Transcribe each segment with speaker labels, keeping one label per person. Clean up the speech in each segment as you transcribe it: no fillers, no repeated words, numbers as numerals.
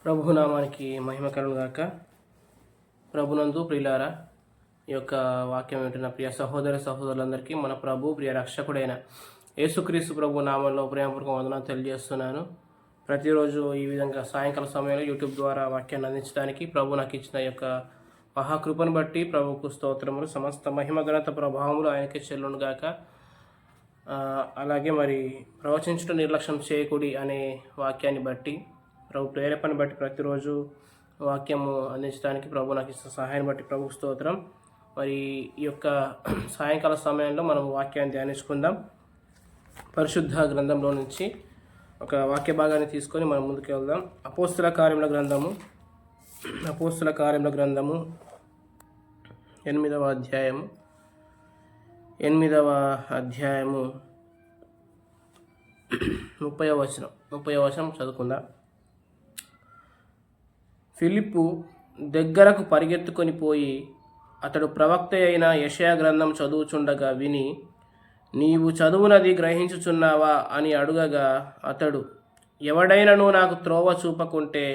Speaker 1: ప్రభునామానికి మహిమ కలుగును గాక. ప్రభునందు ప్రియులారా, ఈ యొక్క వాక్యం వింటున్న ప్రియ సహోదరులందరికీ మన ప్రభు ప్రియ రక్షకుడైన యేసుక్రీస్తు ప్రభు నామంలో ప్రేమపూర్వక వందనాలు తెలియజేస్తున్నాను. ప్రతిరోజు ఈ విధంగా సాయంకాల సమయంలో యూట్యూబ్ ద్వారా వాక్యాన్ని అందించడానికి ప్రభు నాకు ఇచ్చిన యొక్క మహాకృపను బట్టి ప్రభుకు స్తోత్రములు. సమస్త మహిమ ఘనత ప్రభావములు ఆయనకే చెల్లును గాక. అలాగే మరి ప్రవచించడం నిర్లక్ష్యం చేయకూడి అనే వాక్యాన్ని బట్టి, ప్రభు ప్రేరేపణ బట్టి ప్రతిరోజు వాక్యము అందించడానికి ప్రభు నాకు ఇస్తున్న సహాయాన్ని బట్టి ప్రభుకు స్తోత్రం. మరి ఈ యొక్క సాయంకాల సమయంలో మనం వాక్యాన్ని ధ్యానించుకుందాం. పరిశుద్ధ గ్రంథంలో నుంచి ఒక వాక్య భాగాన్ని తీసుకొని మనం ముందుకు వెళ్దాం. అపోస్తుల కార్యముల గ్రంథము 8వ అధ్యాయము 30వ వచనం చదువుకుందాం. ఫిలిప్పు దగ్గరకు పరిగెత్తుకొని పోయి అతడు ప్రవక్త అయిన యెషయా గ్రంథం చదువుచుండగా విని, నీవు చదువునది గ్రహించుచున్నావా అని అడుగగా, అతడు, ఎవడైనను నాకు త్రోవ చూపకుంటే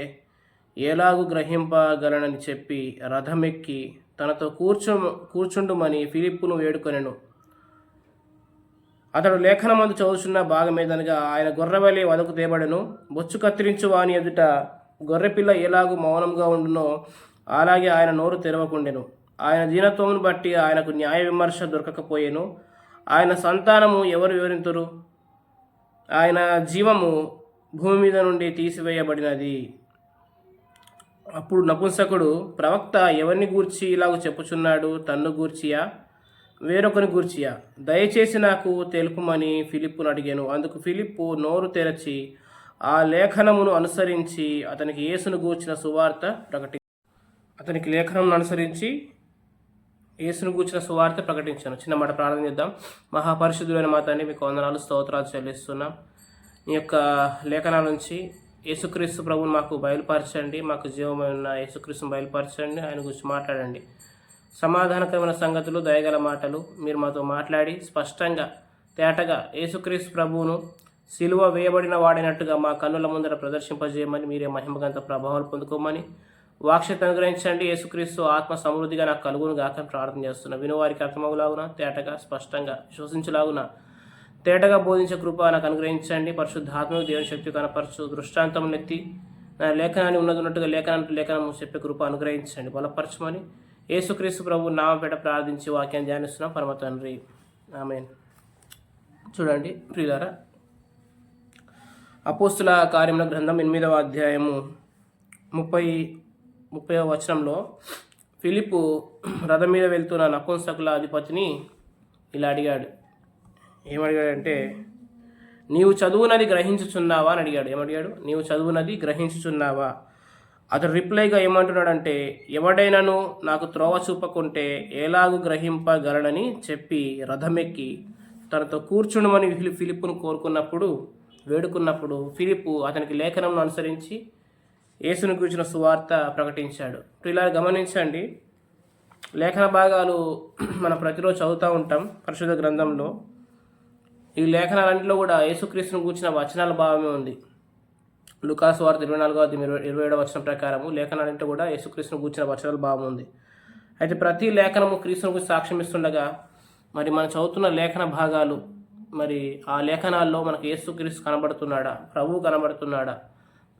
Speaker 1: ఎలాగు గ్రహింపగలనని చెప్పి రథమెక్కి తనతో కూర్చుండుమని ఫిలిప్పును వేడుకొనెను. అతడు లేఖనమందు చదువుచున్న భాగమేదనగా, ఆయన గొర్రెవలే వదకు తేబడెను. బొచ్చు కత్తిరించు వాని ఎదుట గొర్రెపిల్ల ఎలాగూ మౌనంగా ఉండునో అలాగే ఆయన నోరు తెరవకుండెను. ఆయన దీనత్వమును బట్టి ఆయనకు న్యాయ విమర్శ దొరకకపోయెను. ఆయన సంతానము ఎవరు వివరింతురు? ఆయన జీవము భూమి మీద నుండి తీసివేయబడినది. అప్పుడు నపుంసకుడు, ప్రవక్త ఎవరిని గూర్చి ఇలాగ చెప్పుచున్నాడు? తన్ను గూర్చియా, వేరొకరిని గూర్చియా? దయచేసి నాకు తెలుపుమని ఫిలిప్పును అడిగాను. అందుకు ఫిలిప్పు నోరు తెరచి ఆ లేఖనమును అనుసరించి అతనికి యేసును గూర్చిన సువార్త ప్రకటించాను. చిన్న మాట ప్రార్థన చేద్దాం. మహాపరిశుద్ధులైన మా తండ్రి, మీకు వందనాలు, స్తోత్రాలు చెల్లిస్తున్నాం. ఈ యొక్క లేఖనాల నుంచి యేసుక్రీస్తు ప్రభువును మాకు బయలుపరచండి. మాకు జీవమైన యేసుక్రీస్తుని బయలుపరచండి. ఆయన గురించి మాట్లాడండి. సమాధానకరమైన సంగతులు, దయగల మాటలు మీరు మాతో మాట్లాడి స్పష్టంగా తేటగా యేసుక్రీస్తు ప్రభువును సిలువ వేయబడిన వాడినట్టుగా మా కన్నుల ముందర ప్రదర్శింపజేయమని, మీరే మహిమగంత ప్రభావాలు పొందుకోమని వాక్యత అనుగ్రహించండి. యేసుక్రీస్తు ఆత్మ సమృద్ధిగా నాకు కలుగును గాక ప్రార్థన చేస్తున్నా. వినువారికి అర్థమగులాగున, తేటగా స్పష్టంగా విశ్వసించలాగున, తేటగా బోధించే కృప నాకు అనుగ్రహించండి. పరిశుద్ధాత్మకు దేవుని శక్తి కనపరచు దృష్టాంతం నెత్తి నా లేఖనాన్ని ఉన్నట్టుగా లేఖనం చెప్పే కృప అనుగ్రహించండి, బలపరచమని యేసుక్రీస్తు ప్రభు నామపేట ప్రార్థించి వాక్యాన్ని ధ్యానిస్తున్నాం. పరమ తండ్రి, ఆమేన్. చూడండి ప్రియులారా, అపోస్తుల కార్యముల గ్రంథం 8వ అధ్యాయము 30వ వచనంలో ఫిలిప్పు రథం మీద వెళ్తున్న నపుంసకుల అధిపతిని ఇలా అడిగాడు. ఏమడిగాడంటే, నీవు చదువునది గ్రహించుచున్నావా అని అడిగాడు. ఏమడిగాడు? నీవు చదువునది గ్రహించుచున్నావా? అతడు రిప్లైగా ఏమంటున్నాడంటే, ఎవడైనాను నాకు త్రోవ చూపకుంటే ఎలాగూ గ్రహింపగలనని చెప్పి రథమెక్కి తనతో కూర్చుండమని ఫిలిప్పును వేడుకున్నప్పుడు ఫిలిప్పు అతనికి లేఖనంను అనుసరించి యేసును గురించిన సువార్త ప్రకటించాడు. ఇలా గమనించండి, లేఖన భాగాలు మనం ప్రతిరోజు చదువుతూ ఉంటాం పరిశుద్ధ గ్రంథంలో. ఈ లేఖనాలన్నింటిలో కూడా యేసుక్రీస్తును గూర్చిన వచనాల భావమే ఉంది. లూకాసు వార్త 24-27 వచనం ప్రకారము లేఖనాలన్నింటిలో కూడా యేసుక్రీస్తును గూర్చిన వచనాల భావం ఉంది. అయితే ప్రతి లేఖనము క్రీస్తును గురించి సాక్ష్యం ఇస్తుండగా, మరి మనం చదువుతున్న లేఖన భాగాలు, మరి ఆ లేఖనాల్లో మనకు యేసుక్రీస్తు కనబడుతున్నాడా? ప్రభువు కనబడుతున్నాడా?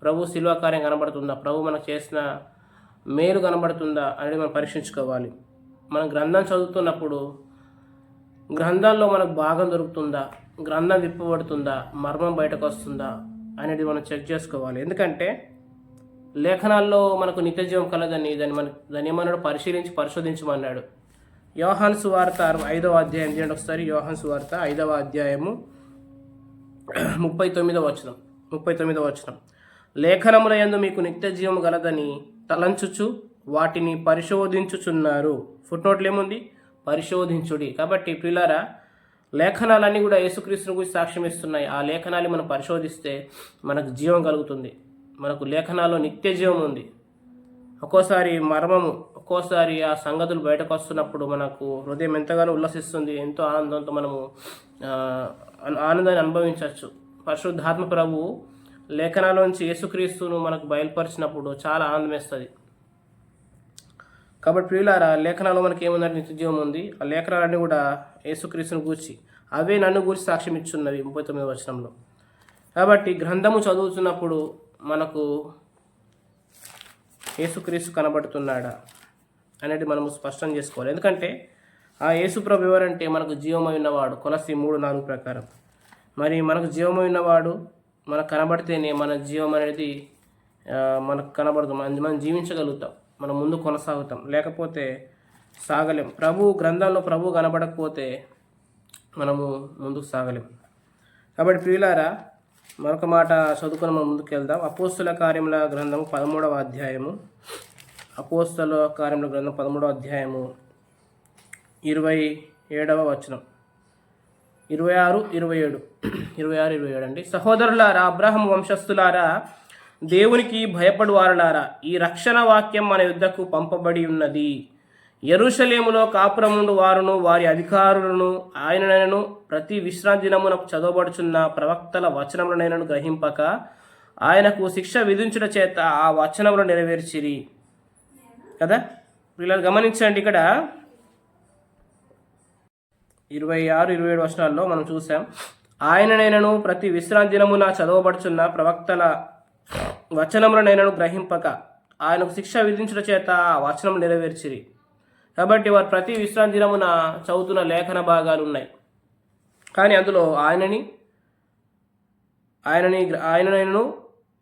Speaker 1: ప్రభు శిలువ కార్యం కనబడుతుందా? ప్రభు మనకు చేసిన మేలు కనబడుతుందా అనేది మనం పరీక్షించుకోవాలి. మనం గ్రంథం చదువుతున్నప్పుడు గ్రంథంలో మనకు భాగం దొరుకుతుందా? గ్రంథం విప్పబడుతుందా? మర్మం బయటకు వస్తుందా అనేది మనం చెక్ చేసుకోవాలి. ఎందుకంటే లేఖనాల్లో మనకు నిత్య జీవం కలదని దాన్ని ఏమన్నాడు? పరిశోధించమన్నాడు. యోహాను సువార్త 5వ అధ్యాయం చేయండి ఒకసారి. యోహాను సువార్త 5వ అధ్యాయము 39వ వచనం. లేఖనముల యందు మీకు నిత్య జీవం గలదని తలంచుచు వాటిని పరిశోధించుచున్నారు. ఫుట్నోట్లు ఏముంది? పరిశోధించుడి. కాబట్టి ప్రియులారా, లేఖనాలన్నీ కూడా యేసుక్రీస్తుని గురించి సాక్ష్యం ఇస్తున్నాయి. ఆ లేఖనాలు మనం పరిశోధిస్తే మనకు జీవం కలుగుతుంది. మనకు లేఖనాల్లో నిత్య జీవం ఉంది. ఒక్కోసారి మర్మము, ఒక్కోసారి ఆ సంగతులు బయటకు వస్తున్నప్పుడు మనకు హృదయం ఎంతగానో ఉల్లసిస్తుంది. ఎంతో ఆనందంతో మనము ఆనందాన్ని అనుభవించవచ్చు. పరిశుద్ధాత్మ ప్రభు లేఖనాలోంచి యేసుక్రీస్తును మనకు బయలుపరిచినప్పుడు చాలా ఆనందం వేస్తుంది. కాబట్టి ప్రియులారా, లేఖనాల్లో మనకి ఏముందంటే నిత్యజీవం ఉంది. ఆ లేఖనాలన్నీ కూడా యేసుక్రీస్తుని గూర్చి, అవే నన్ను గూర్చి సాక్ష్యం ఇచ్చున్నవి 39వ వచనంలో. కాబట్టి గ్రంథము చదువుతున్నప్పుడు మనకు యేసుక్రీస్తు కనబడుతున్నాడా అనేది మనము స్పష్టం చేసుకోవాలి. ఎందుకంటే ఆ యేసుప్రభు ఎవరంటే మనకు జీవమై ఉన్నవాడు, కొలస్సీ 3:4 ప్రకారం. మరి మనకు జీవమై ఉన్నవాడు మనకు కనబడితేనే మన జీవం అనేది మనకు కనబడదు, మనం జీవించగలుగుతాం, మనం ముందు కొనసాగుతాం, లేకపోతే సాగలేం. గ్రంథంలో ప్రభు కనబడకపోతే మనము ముందుకు సాగలేం. కాబట్టి ప్రియులారా, మరొక మాట చదువుకొని మనం ముందుకు వెళ్దాం. అపోస్తుల కార్యముల గ్రంథము 13వ అధ్యాయము. అపోస్తుల కార్యముల గ్రంథం 13వ అధ్యాయము 27వ వచనం, 26-27 అండి. సహోదరులారా, అబ్రహాము వంశస్థులారా, దేవునికి భయపడువారులారా, ఈ రక్షణ వాక్యం మన యుద్ధకు పంపబడి ఉన్నది. యెరూషలేములో కాపురముండు వారును వారి అధికారులను ఆయనను ప్రతి విశ్రాంతి దినమునకు చదవబడుచున్న ప్రవక్తల వచనములనైనను గ్రహింపక ఆయనకు శిక్ష విధించుట చేత ఆ వచనములు నెరవేర్చిరి. కదా పిల్లలు గమనించండి, ఇక్కడ 26-27 వచనాల్లో మనం చూసాం, ఆయననైనను ప్రతి విశ్రాంతి దినమున చదవబడుచున్న ప్రవక్తల వచనములనైనను గ్రహింపక ఆయనకు శిక్ష విధించుట చేత ఆ వచనం నెరవేర్చిరి. కాబట్టి వారు ప్రతి విశ్రాంతి దినమున చదువుతున్న లేఖన భాగాలు ఉన్నాయి, కానీ అందులో ఆయననైనను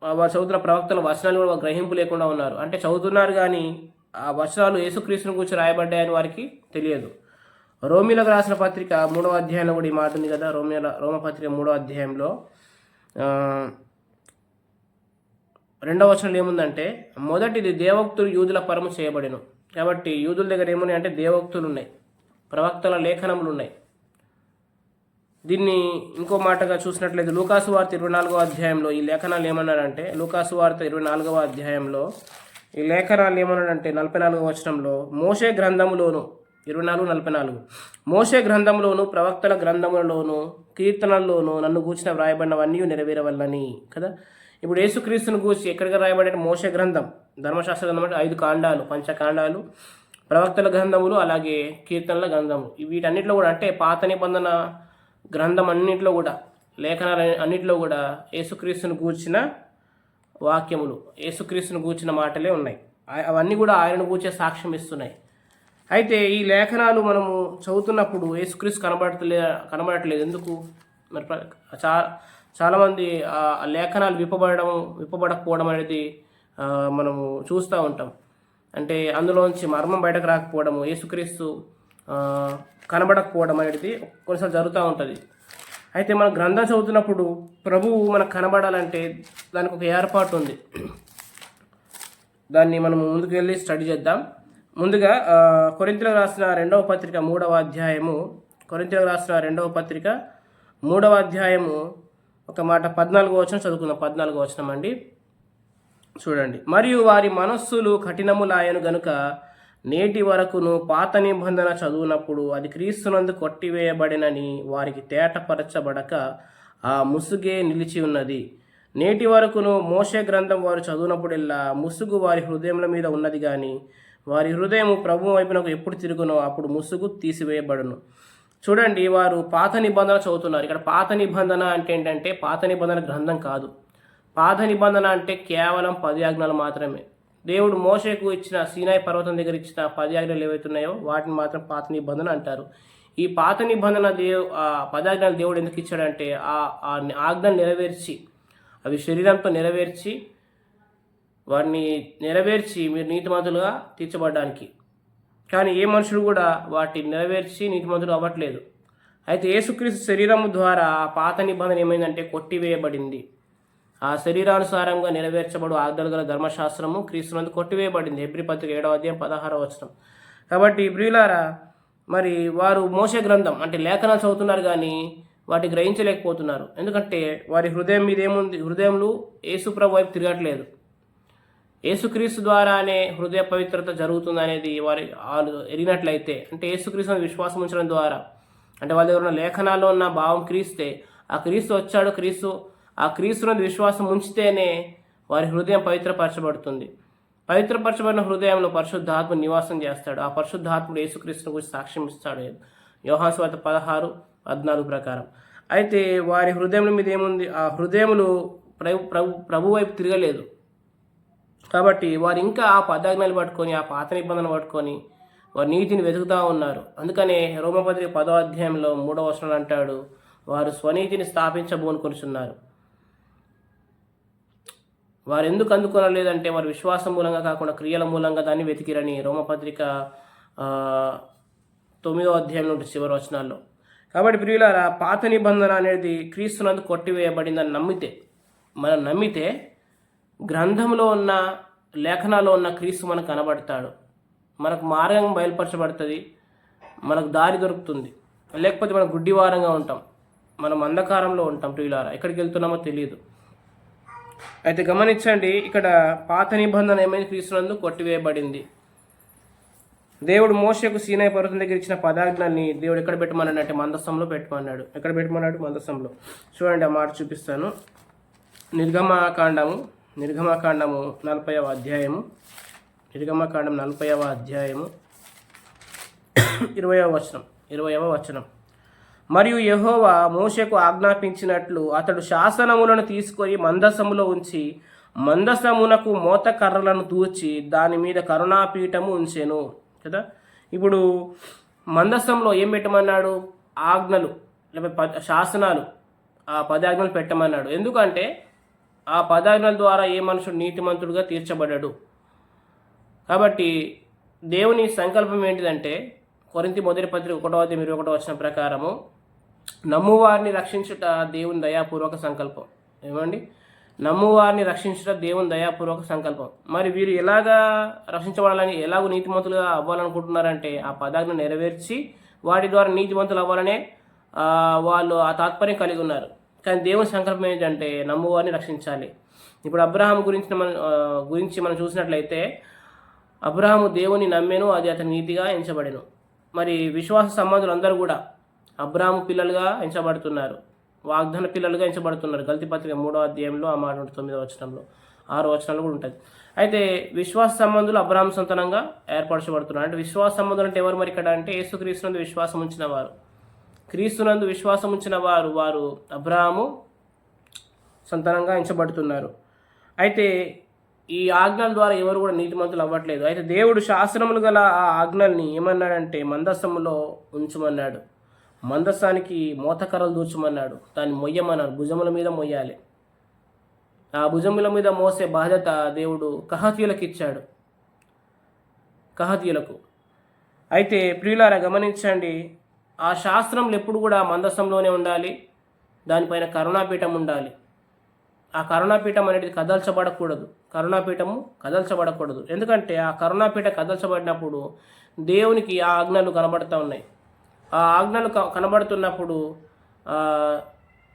Speaker 1: వారు చదువుతున్న ప్రవక్తల వచనాలు కూడా గ్రహింపు లేకుండా ఉన్నారు. అంటే చదువుతున్నారు కానీ ఆ వచనాలు యేసుక్రీస్తుని గురించి రాయబడ్డాయని వారికి తెలియదు. రోమీలకు రాసిన పత్రిక 3వ అధ్యాయంలో కూడా ఈ మాట ఉంది కదా. రోమపత్రిక 3వ అధ్యాయంలో 2వ వచనంలో ఏముందంటే, మొదటిది దేవోక్తులు యూదుల పరము చేయబడెను. కాబట్టి యూదుల దగ్గర ఏమున్నాయి అంటే దేవోక్తులు ఉన్నాయి, ప్రవక్తల లేఖనములు ఉన్నాయి. దీన్ని ఇంకో మాటగా చూసినట్లయితే లూకాసు వార్త 24వ అధ్యాయంలో ఈ లేఖనాలు ఏమన్నారంటే, లూకాసు వార్త 24వ అధ్యాయంలో ఈ లేఖనాలు ఏమన్నాడంటే 44వ వచనంలో, మోషే గ్రంథములోను 24:44 మోషే గ్రంథంలోను ప్రవక్తల గ్రంథములలోను కీర్తనల్లోను నన్ను గూర్చిన వ్రాయబడినవన్నీ నెరవేరవల్లని. కదా, ఇప్పుడు యేసుక్రీస్తుని గూర్చి ఎక్కడికి రాయబడే మోషే గ్రంథం, ధర్మశాస్త్ర గ్రంథం అంటే 5 కాండాలు, పంచకాండాలు, ప్రవక్తల గ్రంథములు, అలాగే కీర్తనల గ్రంథము. వీటన్నిటిలో కూడా అంటే పాత నిబంధన గ్రంథం అన్నింటిలో కూడా, లేఖనాలు అన్నింటిలో కూడా యేసుక్రీస్తుని గూర్చిన వాక్యములు, యేసుక్రీస్తుని గూర్చిన మాటలే ఉన్నాయి. అవన్నీ కూడా ఆయనను గూర్చే సాక్ష్యం ఇస్తున్నాయి. అయితే ఈ లేఖనాలు మనము చదువుతున్నప్పుడు యేసుక్రీస్తు కనబడట్లేదు. ఎందుకు? మరి చాలామంది ఆ లేఖనాలు విప్పబడకపోవడం అనేది మనము చూస్తూ ఉంటాం. అంటే అందులోంచి మర్మం బయటకు రాకపోవడము, యేసుక్రీస్తు కనబడకపోవడం అనేది కొన్నిసార్లు జరుగుతూ ఉంటుంది. అయితే మన గ్రంథం చదువుతున్నప్పుడు ప్రభువు మనకు కనబడాలంటే దానికి ఒక ఏర్పాటు ఉంది. దాన్ని మనం ముందుకు వెళ్ళి స్టడీ చేద్దాం. ముందుగా కొరింథీయులకు రాసిన 2వ పత్రిక 3వ అధ్యాయము, కొరింథీయులకు రాసిన 2వ పత్రిక 3వ అధ్యాయము ఒక మాట 14వ వచనం చదువుకుందాం. 14వ వచనం అండి, చూడండి. మరియు వారి మనస్సులు కఠినములాయను గనుక నేటి వరకును పాత నిబంధన చదువునప్పుడు అది క్రీస్తునందు కొట్టివేయబడినని వారికి తేటపరచబడక ఆ ముసుగే నిలిచి ఉన్నది. నేటి వరకును మోషే గ్రంథం వారు చదువునప్పుడెల్లా ముసుగు వారి హృదయముల మీద ఉన్నది కానీ వారి హృదయము ప్రభువు వైపునకు ఎప్పుడు తిరుగునో అప్పుడు ముసుగు తీసివేయబడును. చూడండి, వారు పాత నిబంధన చదువుతున్నారు. ఇక్కడ పాత నిబంధన అంటే ఏంటంటే పాత నిబంధన గ్రంథం కాదు. పాత నిబంధన అంటే కేవలం 10 ఆజ్ఞలు మాత్రమే. దేవుడు మోషేకు ఇచ్చిన సీనాయి పర్వతం దగ్గర ఇచ్చిన 10 ఆజ్ఞలు ఏవైతున్నాయో వాటిని మాత్రం పాత నిబంధన అంటారు. ఈ పాత నిబంధన 10 ఆజ్ఞలు దేవుడు ఎందుకు ఇచ్చాడంటే ఆ ఆజ్ఞలు నెరవేర్చి, అవి శరీరంతో నెరవేర్చి, వారిని నెరవేర్చి మీరు నీతిమంతులుగా తీర్చబడడానికి. కానీ ఏ మనుషుడు కూడా వాటిని నెరవేర్చి నీతిమంతుడు అవ్వట్లేదు. అయితే యేసుక్రీస్తు శరీరము ద్వారా ఆ పాత నిబంధన ఏమైందంటే కొట్టివేయబడింది. ఆ శరీరానుసారంగా నెరవేర్చబడు ఆజ్ఞలు గల ధర్మశాస్త్రము క్రీస్తునందు కొట్టివేయబడింది. హెబ్రీ పత్రిక 7వ అధ్యాయం 16వ వచనం. కాబట్టి ప్రియులారా, మరి వారు మోషే గ్రంథం అంటే లేఖనాలు చదువుతున్నారు కానీ వాటి గ్రహించలేకపోతున్నారు. ఎందుకంటే వారి హృదయం మీద ఏముంది? హృదయంలో యేసుప్రభు వైపు తిరగట్లేదు. యేసుక్రీస్తు ద్వారానే హృదయ పవిత్రత జరుగుతుంది అనేది వాళ్ళు ఎరిగినట్లయితే, అంటే యేసుక్రీస్తు విశ్వాసం ఉంచడం ద్వారా, అంటే వాళ్ళ దగ్గర ఉన్న లేఖనాల్లో ఉన్న భావం క్రీస్తే, ఆ క్రీస్తు వచ్చాడు, క్రీస్తు ఆ క్రీస్తునందు విశ్వాసం ఉంచితేనే వారి హృదయం పవిత్రపరచబడుతుంది. పవిత్రపరచబడిన హృదయంలో పరిశుద్ధాత్మ నివాసం చేస్తాడు. ఆ పరిశుద్ధాత్ముడు యేసుక్రీస్తుని గురించి సాక్ష్యం ఇస్తాడు యోహాను సువార్త 16:14 ప్రకారం. అయితే వారి హృదయం మీద ఏముంది? ఆ హృదయములు ప్రభు వైపు తిరగలేదు. కాబట్టి వారు ఇంకా ఆ పదాజ్ఞలు పట్టుకొని, ఆ పాత నిబంధన పట్టుకొని వారు నీతిని వెతుకుతూ ఉన్నారు. అందుకనే రోమపత్రిక 10వ అధ్యాయంలో 3వ వచనం అంటాడు, వారు స్వనీతిని స్థాపించబోనుకొనిచున్నారు. వారు ఎందుకు అందుకొనలేదంటే వారు విశ్వాసం మూలంగా కాకుండా క్రియల మూలంగా దాన్ని వెతికిరని రోమపత్రిక 9వ అధ్యాయం నుండి చివరి వచనాల్లో. కాబట్టి ప్రియులారా, పాత నిబంధన అనేది క్రీస్తునందు కొట్టివేయబడిందని మనం నమ్మితే గ్రంథంలో ఉన్న లేఖనాల్లో ఉన్న క్రీస్తు మనకు కనబడతాడు. మనకు మార్గం బయలుపరచబడుతుంది, మనకు దారి దొరుకుతుంది. లేకపోతే మనం గుడ్డివారంగా ఉంటాం, మనం అంధకారంలో ఉంటాం. ప్రియులారా, ఎక్కడికి వెళ్తున్నామో తెలియదు. అయితే గమనించండి, ఇక్కడ పాత నిబంధన ఏమైంది? క్రీస్తునందు కొట్టివేయబడింది. దేవుడు మోషేకు సీనాయి పర్వతం దగ్గర ఇచ్చిన పదాజ్ఞల్ని దేవుడు ఎక్కడ పెట్టమన్నాడు అంటే మందసంలో పెట్టమన్నాడు. ఎక్కడ పెట్టమన్నాడు? మందసంలో. చూడండి, ఆ మాట చూపిస్తాను. నిర్గమకాండము 40వ అధ్యాయము 20వ వచనం. మరియు యెహోవా మోషేకు ఆజ్ఞాపించినట్లు అతడు శాసనములను తీసుకొని మందసములో ఉంచి మందసమునకు మోతకర్రలను తూచి దాని మీద కరుణాపీఠము ఉంచెను కదా. ఇప్పుడు మందసంలో ఏం పెట్టమన్నాడు? ఆజ్ఞలు లేకపోతే శాసనాలు, ఆ పదాజ్ఞలు పెట్టమన్నాడు. ఎందుకంటే ఆ పదాజ్ఞల ద్వారా ఏ మనుషుడు నీతిమంతుడుగా తీర్చబడ్డాడు. కాబట్టి దేవుని సంకల్పం ఏంటిదంటే కొరింథీ మొదటి పత్రిక 1:21 వచనం ప్రకారము నమ్మువారిని రక్షించుట దేవుని దయాపూర్వక సంకల్పం. ఏమండి? నమ్మువారిని రక్షించుట దేవుని దయాపూర్వక సంకల్పం. మరి వీరు ఎలాగా రక్షించబడాలని, ఎలాగో నీతిమంతులుగా అవ్వాలనుకుంటున్నారంటే ఆ పదాజ్ఞ నెరవేర్చి వాటి ద్వారా నీతిమంతులు అవ్వాలనే వాళ్ళు ఆ తాత్పర్యం కలిగి ఉన్నారు. కానీ దేవుని సంకల్పం ఏంటంటే నమ్మువారిని రక్షించాలి. ఇప్పుడు అబ్రహాం గురించి మనం చూసినట్లయితే అబ్రహాము దేవుని నమ్మెను, అది అతని నీతిగా ఎంచబడెను. మరి విశ్వాస సంబంధులు అందరూ కూడా అబ్రహాము పిల్లలుగా ఎంచబడుతున్నారు, వాగ్దాన పిల్లలుగా ఎంచబడుతున్నారు. గలతీ పత్రిక 3వ అధ్యాయంలో ఆ మాట 9వ వచనంలో 6వ వచనంలో కూడా ఉంటుంది. అయితే విశ్వాస సంబంధులు అబ్రహాం సంతానంగా ఏర్పరచబడుతున్నారు. అంటే విశ్వాస సంబంధులు అంటే ఎవరు మరి ఇక్కడ అంటే యేసుక్రీస్తునందు విశ్వాసం ఉంచిన వారు. క్రీస్తునందు విశ్వాసం ఉంచిన వారు అబ్రహాము సంతానంగా ఎంచబడుతున్నారు. అయితే ఈ ఆజ్ఞల ద్వారా ఎవరు కూడా నీతిమంతులు అవ్వట్లేదు. అయితే దేవుడు శాసనములు గల ఆ ఆజ్ఞల్ని ఏమన్నాడంటే మందసములో ఉంచమన్నాడు. మందసానికి మోతకర్రలు దూర్చమన్నాడు. దాన్ని మొయ్యమన్నాడు, భుజముల మీద మొయ్యాలి. ఆ భుజముల మీద మోసే బాధ్యత దేవుడు కహాతీయులకు ఇచ్చాడు, కహాతీయులకు. అయితే ప్రియులారా గమనించండి, ఆ శాస్త్రములు ఎప్పుడు కూడా మందసంలోనే ఉండాలి, దానిపైన కరుణాపీఠం ఉండాలి. ఆ కరుణాపీఠం అనేది కదల్చబడకూడదు. ఎందుకంటే ఆ కరుణాపీఠం కదల్చబడినప్పుడు దేవునికి ఆ ఆజ్ఞలు కనబడుతూ ఉన్నాయి. ఆ ఆజ్ఞలు కనబడుతున్నప్పుడు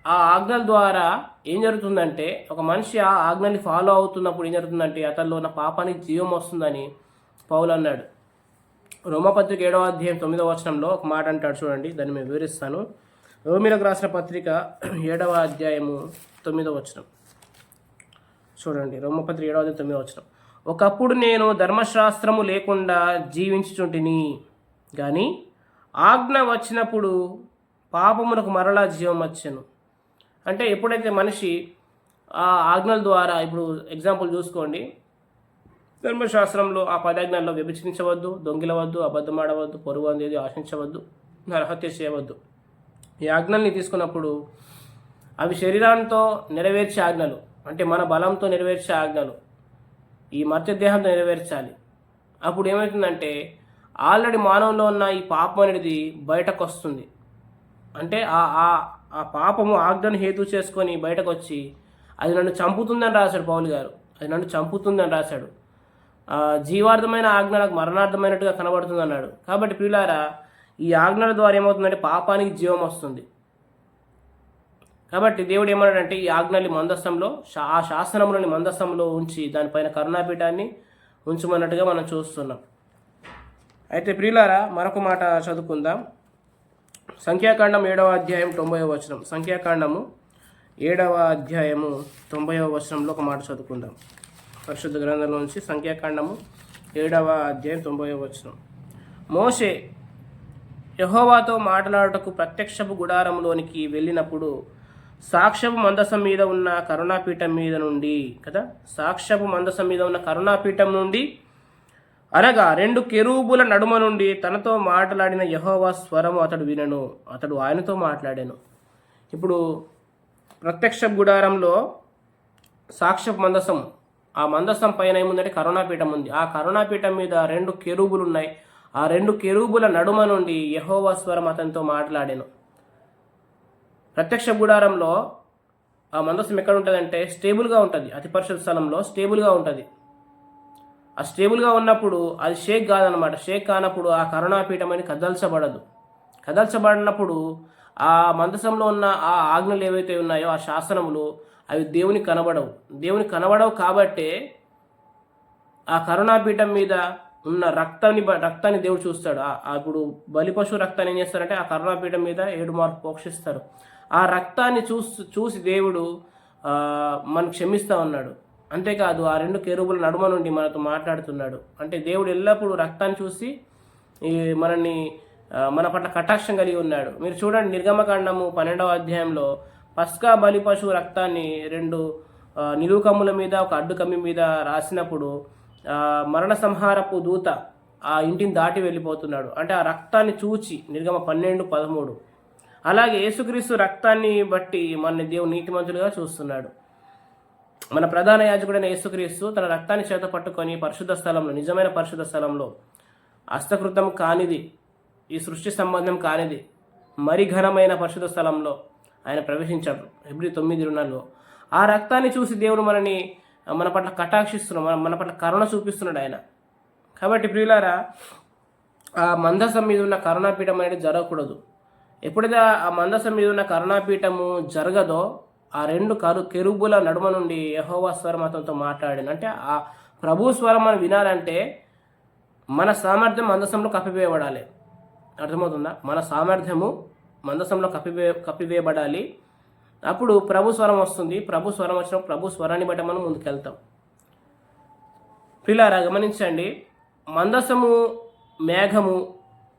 Speaker 1: ఆ ఆజ్ఞల ద్వారా ఏం జరుగుతుందంటే, ఒక మనిషి ఆ ఆజ్ఞల్ని ఫాలో అవుతున్నప్పుడు ఏం జరుగుతుందంటే అతనిలో ఉన్న పాపానికి జీవం వస్తుందని పౌలు అన్నాడు. రోమపత్రిక 7వ అధ్యాయం 9వ వచనంలో ఒక మాట అంటాడు, చూడండి, దాన్ని మేము వివరిస్తాను. రోమీలకు రాసిన పత్రిక 7వ అధ్యాయము 9వ వచనం చూడండి. రోమపత్రిక 7వ అధ్యాయం 9వ వచనం. ఒకప్పుడు నేను ధర్మశాస్త్రము లేకుండా జీవించుచుంటిని, కానీ ఆజ్ఞ వచ్చినప్పుడు పాపమునకు మరలా జీవం వచ్చెను. అంటే ఎప్పుడైతే మనిషి ఆ ఆజ్ఞల ద్వారా, ఇప్పుడు ఎగ్జాంపుల్ చూసుకోండి, ధర్మశాస్త్రంలో ఆ పదాజ్ఞల్లో వ్యభిచరించవద్దు, దొంగిలవద్దు, అబద్ధమాడవద్దు, పొరుగు అనేది ఆశించవద్దు, నరహత్య చేయవద్దు. ఈ ఆజ్ఞల్ని తీసుకున్నప్పుడు అవి శరీరాంతో నెరవేర్చే ఆజ్ఞలు, అంటే మన బలంతో నెరవేర్చే ఆజ్ఞలు, ఈ మర్త్యదేహంతో నెరవేర్చాలి. అప్పుడు ఏమవుతుందంటే ఆల్రెడీ మానవులో ఉన్న ఈ పాపం అనేది బయటకు వస్తుంది. అంటే ఆ పాపము ఆజ్ఞను హేతు చేసుకొని బయటకు వచ్చి అది నన్ను చంపుతుందని రాశాడు పౌలు గారు. అది నన్ను చంపుతుందని రాశాడు. జీవార్థమైన ఆజ్ఞ నాకు మరణార్థమైనట్టుగా కనబడుతుంది అన్నాడు. కాబట్టి ప్రియులారా, ఈ ఆజ్ఞల ద్వారా ఏమవుతుందంటే పాపానికి జీవం వస్తుంది. కాబట్టి దేవుడు ఏమన్నాడంటే ఈ ఆజ్ఞల్ని మందస్థంలో, ఆ శాసనములని మందస్థంలో ఉంచి దానిపైన కరుణాపీఠాన్ని ఉంచమన్నట్టుగా మనం చూస్తున్నాం. అయితే ప్రియులారా, మరొక మాట చదువుకుందాం. సంఖ్యాకాండం 7వ అధ్యాయం 90వ వచనం. సంఖ్యాకాండము 7వ అధ్యాయము 90వ వచనంలో ఒక మాట చదువుకుందాం. పరిశుద్ధ గ్రంథంలోంచి సంఖ్యాకాండము 7వ అధ్యాయం 90వ వచనం. మోషే యెహోవాతో మాట్లాడుటకు ప్రత్యక్షపు గుడారంలోనికి వెళ్ళినప్పుడు సాక్ష్యపు మందసం మీద ఉన్న కరుణాపీఠం మీద నుండి సాక్ష్యపు మందసం మీద ఉన్న కరుణాపీఠం నుండి అనగా 2 కెరూబుల నడుమ నుండి తనతో మాట్లాడిన యెహోవా స్వరము అతడు వినను. అతడు ఆయనతో మాట్లాడాను. ఇప్పుడు ప్రత్యక్ష గుడారంలో సాక్ష్యపు మందసం, ఆ మందసం పైన ఏముందంటే కరుణాపీఠం ఉంది. ఆ కరుణాపీఠం మీద 2 కెరూబులు ఉన్నాయి. ఆ 2 కెరూబుల నడుమ నుండి యెహోవా స్వరం అతనితో మాట్లాడాను. ప్రత్యక్ష గుడారంలో ఆ మందసం ఎక్కడ ఉంటుందంటే స్టేబుల్గా ఉంటుంది. అతి పరిశుద్ధ స్థలంలో స్టేబుల్గా ఉంటుంది. ఆ స్టేబుల్గా ఉన్నప్పుడు అది షేక్ కాదనమాట. షేక్ కానప్పుడు ఆ కరుణాపీఠం అని కదల్చబడినప్పుడు ఆ మందసంలో ఉన్న ఆ ఆజ్ఞలు ఏవైతే ఉన్నాయో, ఆ శాసనములు, అవి దేవునికి కనబడవు కాబట్టే ఆ కరుణాపీఠం మీద ఉన్న రక్తాన్ని దేవుడు చూస్తాడు. ఇప్పుడు బలిపశువు రక్తాన్ని ఏం చేస్తారంటే ఆ కరుణాపీఠం మీద 7 మార్లు ప్రోక్షిస్తారు. ఆ రక్తాన్ని చూసి దేవుడు మనకు క్షమిస్తూ ఉన్నాడు. అంతేకాదు ఆ 2 కెరూబుల నడుమ నుండి మనతో మాట్లాడుతున్నాడు. అంటే దేవుడు ఎల్లప్పుడూ రక్తాన్ని చూసి మన పట్ల కటాక్షం కలిగి ఉన్నాడు. మీరు చూడండి, నిర్గమకాండము 12వ అధ్యాయంలో పస్కా బలి పశువు రక్తాన్ని 2 నిలువు కమ్ముల మీద, ఒక అడ్డు కమ్మి మీద రాసినప్పుడు మరణ సంహారపు దూత ఆ ఇంటిని దాటి వెళ్ళిపోతున్నాడు. అంటే ఆ రక్తాన్ని చూచి, నిర్గమ 12:13. అలాగే యేసుక్రీస్తు రక్తాన్ని బట్టి మన దేవుడు నీతిమంతులుగా చూస్తున్నాడు. మన ప్రధాన యాజకుడైన యేసుక్రీస్తు తన రక్తాన్ని చేత పట్టుకొని పరిశుద్ధ స్థలంలో, నిజమైన పరిశుద్ధ స్థలంలో, హస్తకృతం కానిది, ఈ సృష్టి సంబంధం కానిది, మరి ఘనమైన పరిశుద్ధ స్థలంలో ఆయన ప్రవేశించాడు. హెబ్రీ 9:24. ఆ రక్తాన్ని చూసి దేవుడు మన పట్ల కటాక్షిస్తున్నాడు, మన పట్ల కరుణ చూపిస్తున్నాడు ఆయన. కాబట్టి ప్రియులారా, ఆ మందసం మీద ఉన్న కరుణాపీఠం అనేది జరగకూడదు. ఎప్పుడైతే ఆ మందసం మీద ఉన్న కరుణాపీఠము జరగదో, ఆ 2 కెరూబుల నడుమ నుండి యెహోవా స్వరం అతనితో మాట్లాడాను. అంటే ఆ ప్రభు స్వరం మనం వినాలంటే మన సామర్థ్యం మందసంలో కప్పివేయబడాలి. అర్థమవుతుందా? మన సామర్థ్యము మందసంలో కప్పివేయబడాలి. అప్పుడు ప్రభు స్వరం వస్తుంది. ప్రభు స్వరం వచ్చినప్పుడు ప్రభు స్వరాన్ని బట్టి మనం ముందుకెళ్తాం. పిల్లారా గమనించండి, మందసము, మేఘము,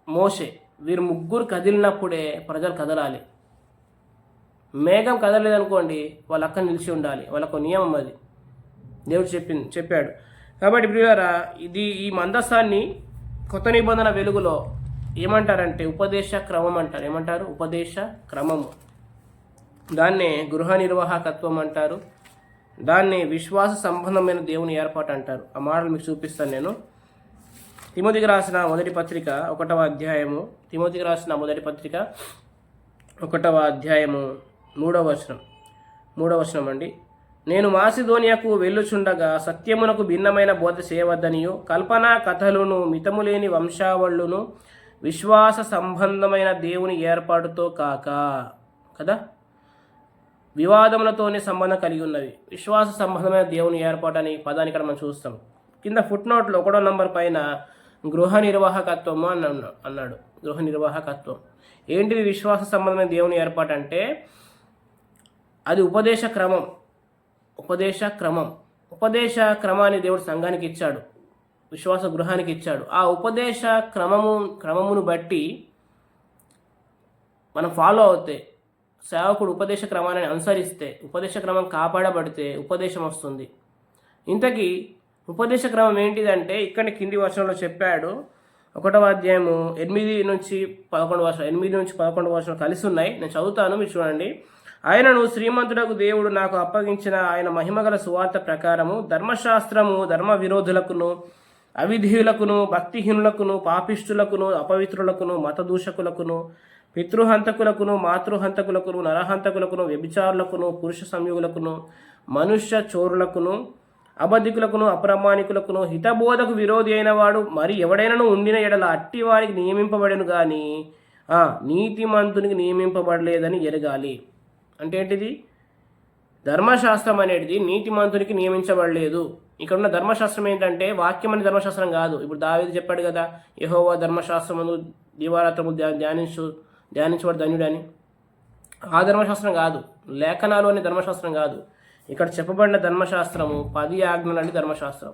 Speaker 1: మోషే వీరు ముగ్గురు కదిలినప్పుడే ప్రజలు కదలాలి. మేఘం కదలలేదనుకోండి, వాళ్ళు అక్కడ నిలిచి ఉండాలి. వాళ్ళకు నియమం అది దేవుడు చెప్పాడు. కాబట్టి ప్రియులారా, ఈ మందసాన్ని కొత్త నిబంధన వెలుగులో ఏమంటారంటే ఉపదేశ క్రమం అంటారు. ఏమంటారు? ఉపదేశ క్రమము. దాన్నే గృహ నిర్వాహకత్వం అంటారు. దాన్ని విశ్వాస సంబంధమైన దేవుని ఏర్పాటు అంటారు. ఆ మాటలు మీకు చూపిస్తాను నేను. తిమోతికి రాసిన మొదటి పత్రిక 1వ అధ్యాయము, తిమోతికి రాసిన మొదటి పత్రిక 1వ అధ్యాయము 3వ వచనం అండి. నేను మాసిదోనియాకు వెళ్ళుచుండగా సత్యమునకు భిన్నమైన బోధ చేయవద్దనియు, కల్పనా కథలును, మితములేని వంశావళును, విశ్వాస సంబంధమైన దేవుని ఏర్పాటుతో కాక వివాదములతోనే సంబంధం కలిగి ఉన్నవి. విశ్వాస సంబంధమైన దేవుని ఏర్పాటు అని పదాన్ని ఇక్కడ మనం చూస్తాం. కింద ఫుట్నోట్లో 1వ నంబర్ పైన గృహ నిర్వాహకత్వము అన్నాడు. గృహ నిర్వాహకత్వం ఏంటిది? విశ్వాస సంబంధమైన దేవుని ఏర్పాటు అంటే అది ఉపదేశ క్రమాన్ని దేవుడు సంఘానికి ఇచ్చాడు, విశ్వాస గృహానికి ఇచ్చాడు. ఆ ఉపదేశ క్రమమును బట్టి మనం ఫాలో అవుతే, సేవకుడు ఉపదేశ క్రమాన్ని అనుసరిస్తే, ఉపదేశ క్రమం కాపాడబడితే ఉపదేశం వస్తుంది. ఇంతకీ ఉపదేశ క్రమం ఏంటిదంటే ఇక్కడ కింది వచనంలో చెప్పాడు. 1వ అధ్యాయము 8 నుంచి 11 వచనం కలిసి ఉన్నాయి. నేను చదువుతాను, మీరు చూడండి. ఆయనను శ్రీమంతుడకు దేవుడు నాకు అప్పగించిన ఆయన మహిమగల సువార్త ప్రకారము ధర్మశాస్త్రము ధర్మ విరోధులకును, అవిధేయులకును, భక్తిహీనులకును, పాపిష్టులకును, అపవిత్రులకును, మతదూషకులకును, పితృహంతకులకును, మాతృహంతకులకును, నరహంతకులకును, వ్యభిచారులకును, పురుష సంయోగులకును, మనుష్య చోరులకును, అబద్ధికులకును, అప్రమాణికులకును, హితబోధకు విరోధి అయిన వాడు మరి ఎవడైనాను ఉండిన ఎడల అట్టి వారికి నియమింపబడను కానీ నీతిమంతునికి నియమింపబడలేదని ఎరగాలి. అంటే ఏంటిది? ధర్మశాస్త్రం అనేది నీతిమంతునికి నియమించబడలేదు. ఇక్కడ ఉన్న ధర్మశాస్త్రం ఏంటంటే వాక్యం అనే ధర్మశాస్త్రం కాదు. ఇప్పుడు దావీదు చెప్పాడు కదా, యెహోవా ధర్మశాస్త్రమును దివారాత్రము ధ్యానించబడి ధన్యుడని. ఆ ధర్మశాస్త్రం కాదు, లేఖనాలు అనే ధర్మశాస్త్రం కాదు. ఇక్కడ చెప్పబడిన ధర్మశాస్త్రము 10 ఆజ్ఞలు అనే ధర్మశాస్త్రం.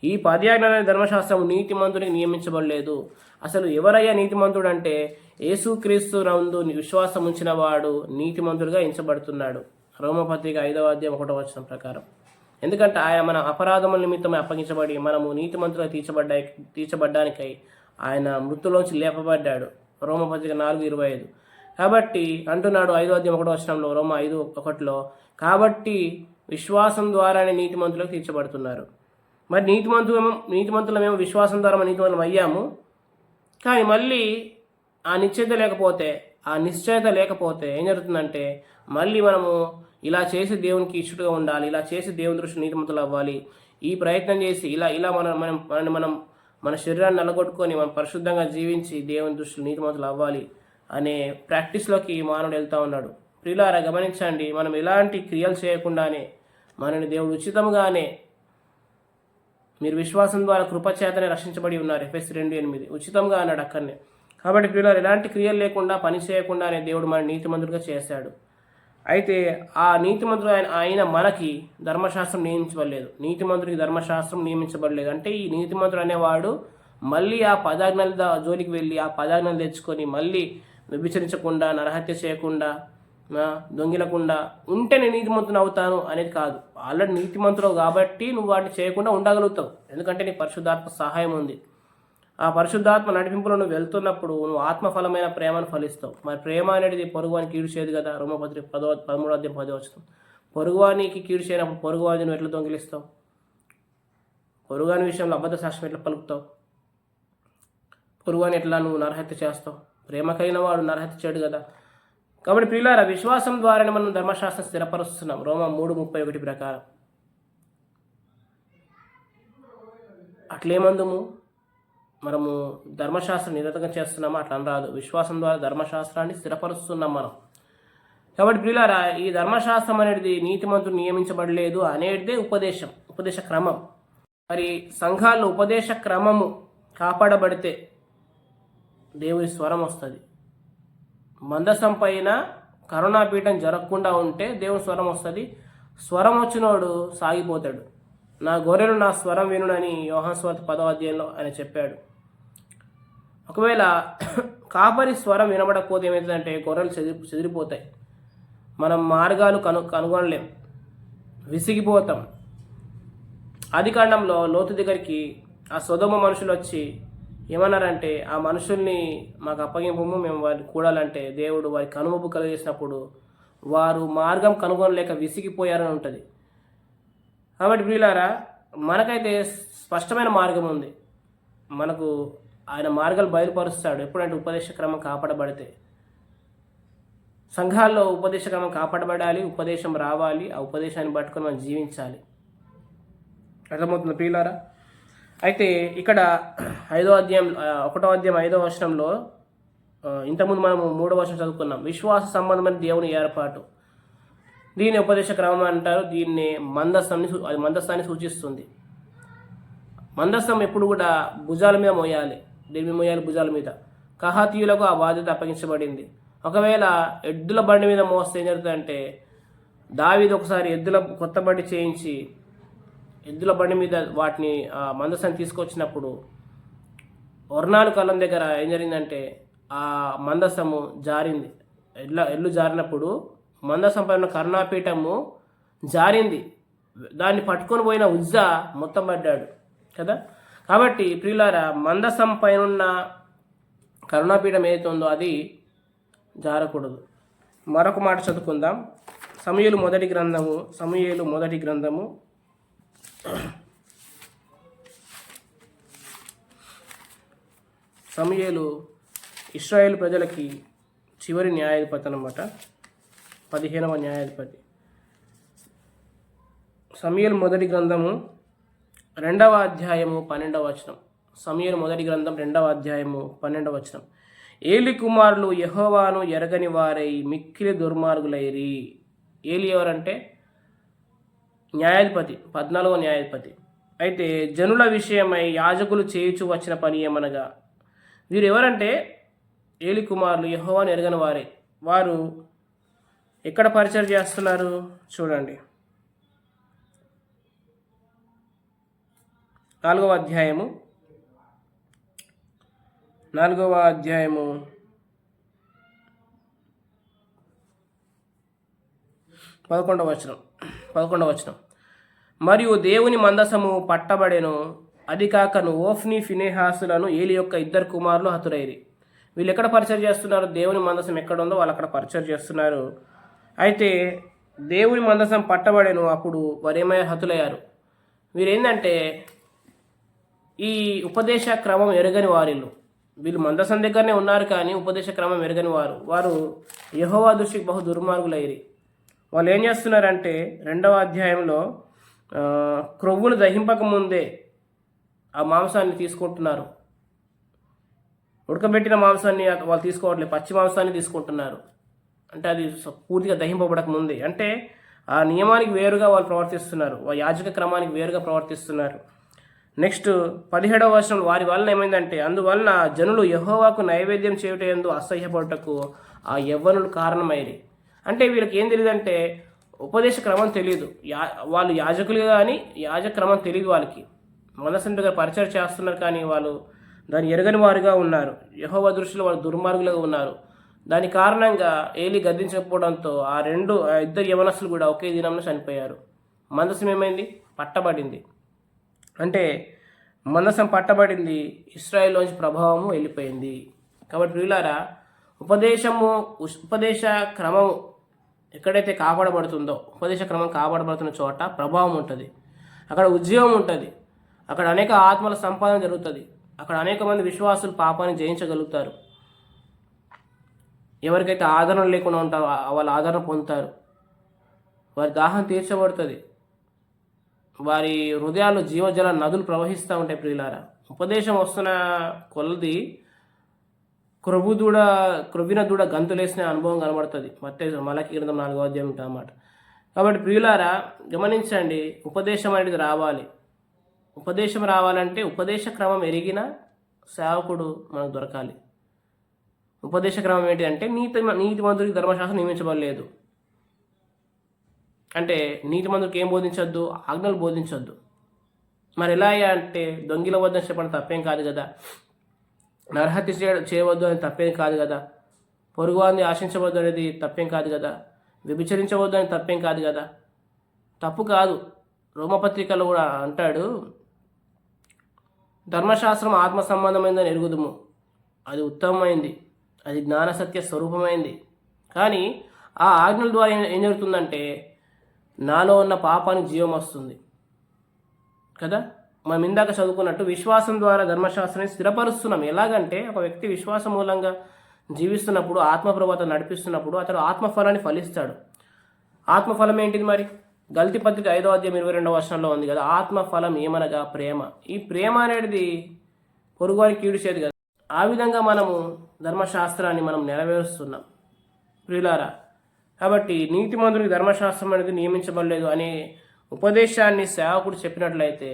Speaker 1: ఈ 10 ఆజ్ఞలు అనే ధర్మశాస్త్రం నీతిమంతుడికి నియమించబడలేదు. అసలు ఎవరయ్యా నీతిమంతుడు అంటే యేసుక్రీస్తు నందు విశ్వాసం ఉంచిన వాడు నీతిమంతుడిగా ఎంచబడుతున్నాడు. రోమపత్రిక 5వ అధ్యాయం 1వ వచనం ప్రకారం. ఎందుకంటే ఆయన మన అపరాధముల నిమిత్తమే అప్పగించబడి మనము నీతిమంతులుగా తీర్చబడ్డానికై ఆయన మృతులోంచి లేపబడ్డాడు. రోమపత్రిక 4:25. కాబట్టి అంటున్నాడు 5వ అధ్యాయం 1వ వచనంలో, రోమ 5:1లో, కాబట్టి విశ్వాసం ద్వారానే నీతిమంతులకు తీర్చబడుతున్నారు. మరి నీతిమంతులమేమో విశ్వాసం ద్వారా నీతిమంతులం అయ్యాము. కానీ మళ్ళీ ఆ నిశ్చయత లేకపోతే ఏం జరుగుతుందంటే మళ్ళీ మనము ఇలా చేసి దేవునికి ఇష్టగా ఉండాలి, ఇలా చేసి దేవుని దృష్టి నీతిమంతులు అవ్వాలి, ఈ ప్రయత్నం చేసి ఇలా మనం మన శరీరాన్ని నల్లగొట్టుకొని మనం పరిశుద్ధంగా జీవించి దేవుని దృష్టిలో నీతిమంతులు అవ్వాలి అనే ప్రాక్టీస్లోకి మానవుడు వెళ్తూ ఉన్నాడు. ప్రియులారా గమనించండి, మనం ఎలాంటి క్రియలు చేయకుండానే మనని దేవుడు ఉచితంగానే, మీరు విశ్వాసం ద్వారా కృపచేతనే రక్షించబడి ఉన్నారు, ఎఫెసీ 2:8 ఉచితంగా అన్నాడు అక్కడనే. కాబట్టి ప్రియులారా ఎలాంటి క్రియలు లేకుండా పని చేయకుండానే దేవుడు మన నీతిమంతుడిగా చేశాడు. అయితే ఆ నీతిమంతుడు ఆయన మనకి ధర్మశాస్త్రం నియమించబడలేదు, నీతిమంతుడికి ధర్మశాస్త్రం నియమించబడలేదు. అంటే ఈ నీతిమంతుడు అనేవాడు మళ్ళీ ఆ 10 ఆజ్ఞల జోలికి వెళ్ళి ఆ 10 ఆజ్ఞలు తెచ్చుకొని మళ్ళీ వ్యభిచరించకుండా, నరహత్య చేయకుండా, దొంగిలకుండా ఉంటే నేను నీతిమంతుని అవుతాను అనేది కాదు. ఆల్రెడీ నీతిమంతుడు కాబట్టి నువ్వు వాటిని చేయకుండా ఉండగలుగుతావు, ఎందుకంటే నీ పరిశుద్ధాత్మ సహాయం ఉంది. ఆ పరిశుద్ధాత్మ నడిపింపులో నువ్వు వెళ్తున్నప్పుడు నువ్వు ఆత్మఫలమైన ప్రేమను ఫలిస్తావు. మరి ప్రేమ అనేది పొరుగువానికి కీడు చేయదు కదా. రోమపత్రిక 13వ అధ్యాయం 10వ వచనం. పొరుగువానికి కీడు చేయనప్పుడు పొరుగువాని నువ్వు ఎట్లా దొంగిలిస్తావు? పొరుగువాని విషయంలో అబద్ధ సాక్ష్యం ఎట్లా పలుకుతావు? పొరుగువాని ఎట్లా నువ్వు నరహత్య చేస్తావు? ప్రేమ కలిగిన వాడు నరహత్య చేయడు కదా. కాబట్టి ప్రియులారా విశ్వాసం ద్వారానే మనం ధర్మశాస్త్రం స్థిరపరుస్తున్నాం. రోమ 3:31 ప్రకారం. అట్లేమందుము మనము ధర్మశాస్త్రం నిరతకం చేస్తున్నామో అట్లా అనరాదు. విశ్వాసం ద్వారా ధర్మశాస్త్రాన్ని స్థిరపరుస్తున్నాం మనం. కాబట్టి ప్రియులారా ఈ ధర్మశాస్త్రం అనేది నీతిమంతుడు నియమించబడలేదు అనేది ఉపదేశ క్రమం. మరి సంఘాల్లో ఉపదేశ క్రమము కాపాడబడితే దేవుని స్వరం వస్తుంది. మందసం పైన కరుణాపీఠం జరగకుండా ఉంటే దేవుని స్వరం వస్తుంది. స్వరం వచ్చినోడు సాగిపోతాడు. నా గొర్రెలు నా స్వరం వినునని యోహాను సువార్త 10వ అధ్యాయంలో ఆయన చెప్పాడు. ఒకవేళ కాపరి స్వరం వినబడకపోతే ఏమవుతుందంటే గొర్రెలు చెదిరిపోతాయి, మనం మార్గాలు కనుగొనలేం, విసిగిపోతాం. ఆదికాండంలో లోతు దగ్గరికి ఆ సొదొమ మనుషులు వచ్చి ఏమన్నారంటే, ఆ మనుషుల్ని మాకు అప్పగింపము, మేము వారిని కూడాలంటే దేవుడు వారికి కనుమబ్బు కలిగేసినప్పుడు వారు మార్గం కనుగొనలేక విసిగిపోయారని ఉంటుంది. కాబట్టి ప్రియులారా మనకైతే స్పష్టమైన మార్గం ఉంది. మనకు ఆయన మార్గాలు బయలుపరుస్తాడు ఎప్పుడంటే ఉపదేశ క్రమం కాపాడబడితే. సంఘాల్లో ఉపదేశ క్రమం కాపాడబడాలి, ఉపదేశం రావాలి, ఆ ఉపదేశాన్ని పట్టుకొని మనం జీవించాలి. అర్థమవుతుంది ప్రియులారా? అయితే ఇక్కడ 1వ అధ్యాయం 5వ వచనంలో ఇంతకుముందు మనము 3వ వచనం చదువుకున్నాం. విశ్వాస సంబంధమైన దేవుని ఏర్పాటు, దీన్ని ఉపదేశ క్రమం అంటారు. దీన్ని మందస్థాన్ని సూచిస్తుంది. మందస్థం ఎప్పుడు కూడా భుజాల మీద మోయాలి. దేని మోయాలి? భుజాల మీద. కహాతీయులకు ఆ బాధ్యత అప్పగించబడింది. ఒకవేళ ఎద్దుల బండి మీద మోస్తే ఏం జరుగుతుందంటే, దావీదు ఒకసారి కొత్త బండి చేయించి ఎద్దుల బండి మీద వాటిని మందస్థాన్ని తీసుకొచ్చినప్పుడు ఒర్నాను కళ్ళం దగ్గర ఏం జరిగిందంటే ఆ మందస్థము జారింది. ఎల్లు జారినప్పుడు మందసం పైన కరుణాపీఠము జారింది. దాన్ని పట్టుకొని పోయిన ఉజ్జా మొత్తం పడ్డాడు కదా. కాబట్టి ప్రియులారా మందసం పైన ఉన్న కరుణాపీఠం ఏదైతే ఉందో అది జారకూడదు. మరొక మాట చదువుకుందాం. సమూయేలు మొదటి గ్రంథము సమూయేలు ఇశ్రాయేలు ప్రజలకి చివరి న్యాయాధిపతి అన్నమాట, 15వ న్యాయాధిపతి. సమూయేలు మొదటి గ్రంథము 2వ అధ్యాయము 12వ వచనం. సమూయేలు మొదటి గ్రంథం 2వ అధ్యాయము 12వ వచనం. ఏలి కుమారులు యెహోవాను ఎరగని వారై మిక్కిలి దుర్మార్గులైరి. ఏలి ఎవరంటే న్యాయాధిపతి, 14వ న్యాయాధిపతి. అయితే జనుల విషయమై యాజకులు చేయుచు వచ్చిన పని ఏమనగా, వీరు ఎవరంటే ఏలి కుమారులు యెహోవాను ఎరగని వారే. వారు ఎక్కడ పరిచయం చేస్తున్నారు చూడండి. 4వ అధ్యాయము 11వ వచనం. మరియు దేవుని మందసము పట్టబడెను, అది కాకను ఓఫ్ని ఫినెహాసులను ఏలి యొక్క 2 కుమారులు హతురైరి. వీళ్ళు ఎక్కడ పరిచయం చేస్తున్నారు? దేవుని మందసం ఎక్కడ ఉందో వాళ్ళు అక్కడ పరిచయం చేస్తున్నారు. అయితే దేవుని మందసం పట్టబడెను, అప్పుడు వారేమై హతులయ్యారు. వీరేంటంటే ఈ ఉపదేశ క్రమం ఎరగని వీళ్ళు మందసం దగ్గరనే ఉన్నారు కానీ ఉపదేశ క్రమం ఎరగని వారు యెహోవా దృష్టికి బహు దుర్మార్గులైరి. వాళ్ళు ఏం చేస్తున్నారంటే 2వ అధ్యాయంలో క్రొవ్వులు దహింపక ముందే ఆ మాంసాన్ని తీసుకుంటున్నారు. ఉడకబెట్టిన మాంసాన్ని వాళ్ళు తీసుకోవట్లేదు, పచ్చి మాంసాన్ని తీసుకుంటున్నారు. అంటే అది పూర్తిగా దహింపబడక ముందే. అంటే ఆ నియమానికి వేరుగా వాళ్ళు ప్రవర్తిస్తున్నారు, యాజక క్రమానికి వేరుగా ప్రవర్తిస్తున్నారు. నెక్స్ట్ 17వ వచనం, వారి వలన ఏమైందంటే అందువలన జనులు యెహోవాకు నైవేద్యం చేయుటయందు అసహ్యపడుటకు ఆ యవ్వనులు కారణమైరి. అంటే వీళ్ళకి ఏం తెలియదంటే ఉపదేశ క్రమం తెలియదు. వాళ్ళు యాజకులు కానీ యాజక క్రమం తెలియదు వాళ్ళకి. మందసం దగ్గర పరిచయం చేస్తున్నారు కానీ వాళ్ళు దాన్ని ఎరగని వారుగా ఉన్నారు. యెహోవా దృష్టిలో వాళ్ళు దుర్మార్గులుగా ఉన్నారు. దాని కారణంగా ఏలి గద్దించకపోవడంతో ఆ 2 యవనస్తులు కూడా ఒకే దినంలో చనిపోయారు. మందసం ఏమైంది? పట్టబడింది. అంటే మందసం పట్టబడింది, ఇశ్రాయేలులోంచి ప్రభావము వెళ్ళిపోయింది. కాబట్టి ప్రియులారా, ఉపదేశ క్రమం ఎక్కడైతే కాపాడబడుతుందో, ఉపదేశ క్రమం కాపాడబడుతున్న చోట ప్రభావం ఉంటుంది, అక్కడ ఉద్యోగం ఉంటుంది, అక్కడ అనేక ఆత్మల సంపాదన జరుగుతుంది, అక్కడ అనేక మంది విశ్వాసులు పాపాన్ని జయించగలుగుతారు. ఎవరికైతే ఆదరణ లేకుండా ఉంటారో వాళ్ళు ఆదరణ పొందుతారు, వారి దాహం తీర్చబడుతుంది, వారి హృదయాల్లో జీవజల నదులు ప్రవహిస్తూ ఉంటాయి. ప్రియులారా, ఉపదేశం వస్తున్న కొలది క్రొవ్విన దూడ గంతులేసిన అనుభవం కనబడుతుంది. మలకి గ్రంథం 4వ అధ్యాయం అన్నమాట. కాబట్టి ప్రియులారా గమనించండి, ఉపదేశం అనేది రావాలి. ఉపదేశం రావాలంటే ఉపదేశ క్రమం ఎరిగిన సేవకుడు మనకు దొరకాలి. ఉపదేశ క్రమం ఏంటి అంటే నీతిమంతుడికి ధర్మశాస్త్రం నియమించబడలేదు. అంటే నీతిమంతుడికి ఏం బోధించొద్దు? ఆజ్ఞలు బోధించొద్దు. మరి ఎలా అంటే దొంగిల వద్దని చెప్పడం తప్పేం కాదు కదా, నరహత్య చేయవద్దు అని తప్పేం కాదు కదా, పొరుగువారిని ఆశించవద్దు అనేది తప్పేం కాదు కదా, వ్యభిచరించవద్దు అని తప్పేం కాదు కదా, తప్పు కాదు. రోమపత్రికలో కూడా అంటాడు, ధర్మశాస్త్రం ఆత్మ సంబంధమైందని ఎరుగుదుము, అది ఉత్తమమైంది, అది జ్ఞానసత్య స్వరూపమైంది. కానీ ఆ ఆజ్ఞల ద్వారా ఏం జరుగుతుందంటే నాలో ఉన్న పాపానికి జీవం వస్తుంది కదా. మనం ఇందాక చదువుకున్నట్టు విశ్వాసం ద్వారా ధర్మశాస్త్రాన్ని స్థిరపరుస్తున్నాం. ఎలాగంటే ఒక వ్యక్తి విశ్వాసం మూలంగా జీవిస్తున్నప్పుడు, ఆత్మప్రభాత నడిపిస్తున్నప్పుడు అతడు ఆత్మఫలాన్ని ఫలిస్తాడు. ఆత్మఫలం ఏంటిది మరి? గల్తీ పత్రిక 5వ అధ్యాయం 22వ వచనంలో ఉంది కదా, ఆత్మఫలం ఏమనగా ప్రేమ. ఈ ప్రేమ అనేది పొరుగువారికి కీడుచేది కదా. ఆ విధంగా మనము ధర్మశాస్త్రాన్ని మనం నెరవేరుస్తున్నాం ప్రియులారా. కాబట్టి నీతిమంతుడికి ధర్మశాస్త్రం అనేది నియమించబడలేదు అనే ఉపదేశాన్ని సేవకుడు చెప్పినట్లయితే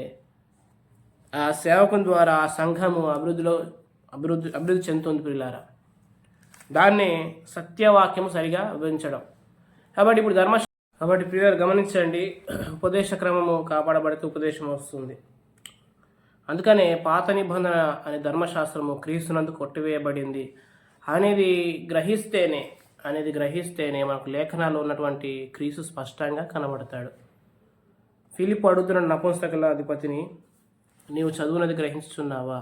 Speaker 1: ఆ సేవకుని ద్వారా ఆ సంఘము అభివృద్ధి చెందుతుంది ప్రియులారా. దాన్నే సత్యవాక్యము సరిగా వివరించడం. కాబట్టి ప్రియులారా గమనించండి, ఉపదేశ క్రమము కాపాడబడితే ఉపదేశం వస్తుంది. అందుకనే పాత నిబంధన అనే ధర్మశాస్త్రము క్రీస్తునందు కొట్టివేయబడింది అనేది గ్రహిస్తేనే మనకు లేఖనాల్లో ఉన్నటువంటి క్రీస్తు స్పష్టంగా కనబడతాడు. ఫిలిప్పు అడుగుతున్న నపుంసకుల అధిపతిని, నీవు చదువునది గ్రహించుచున్నావా?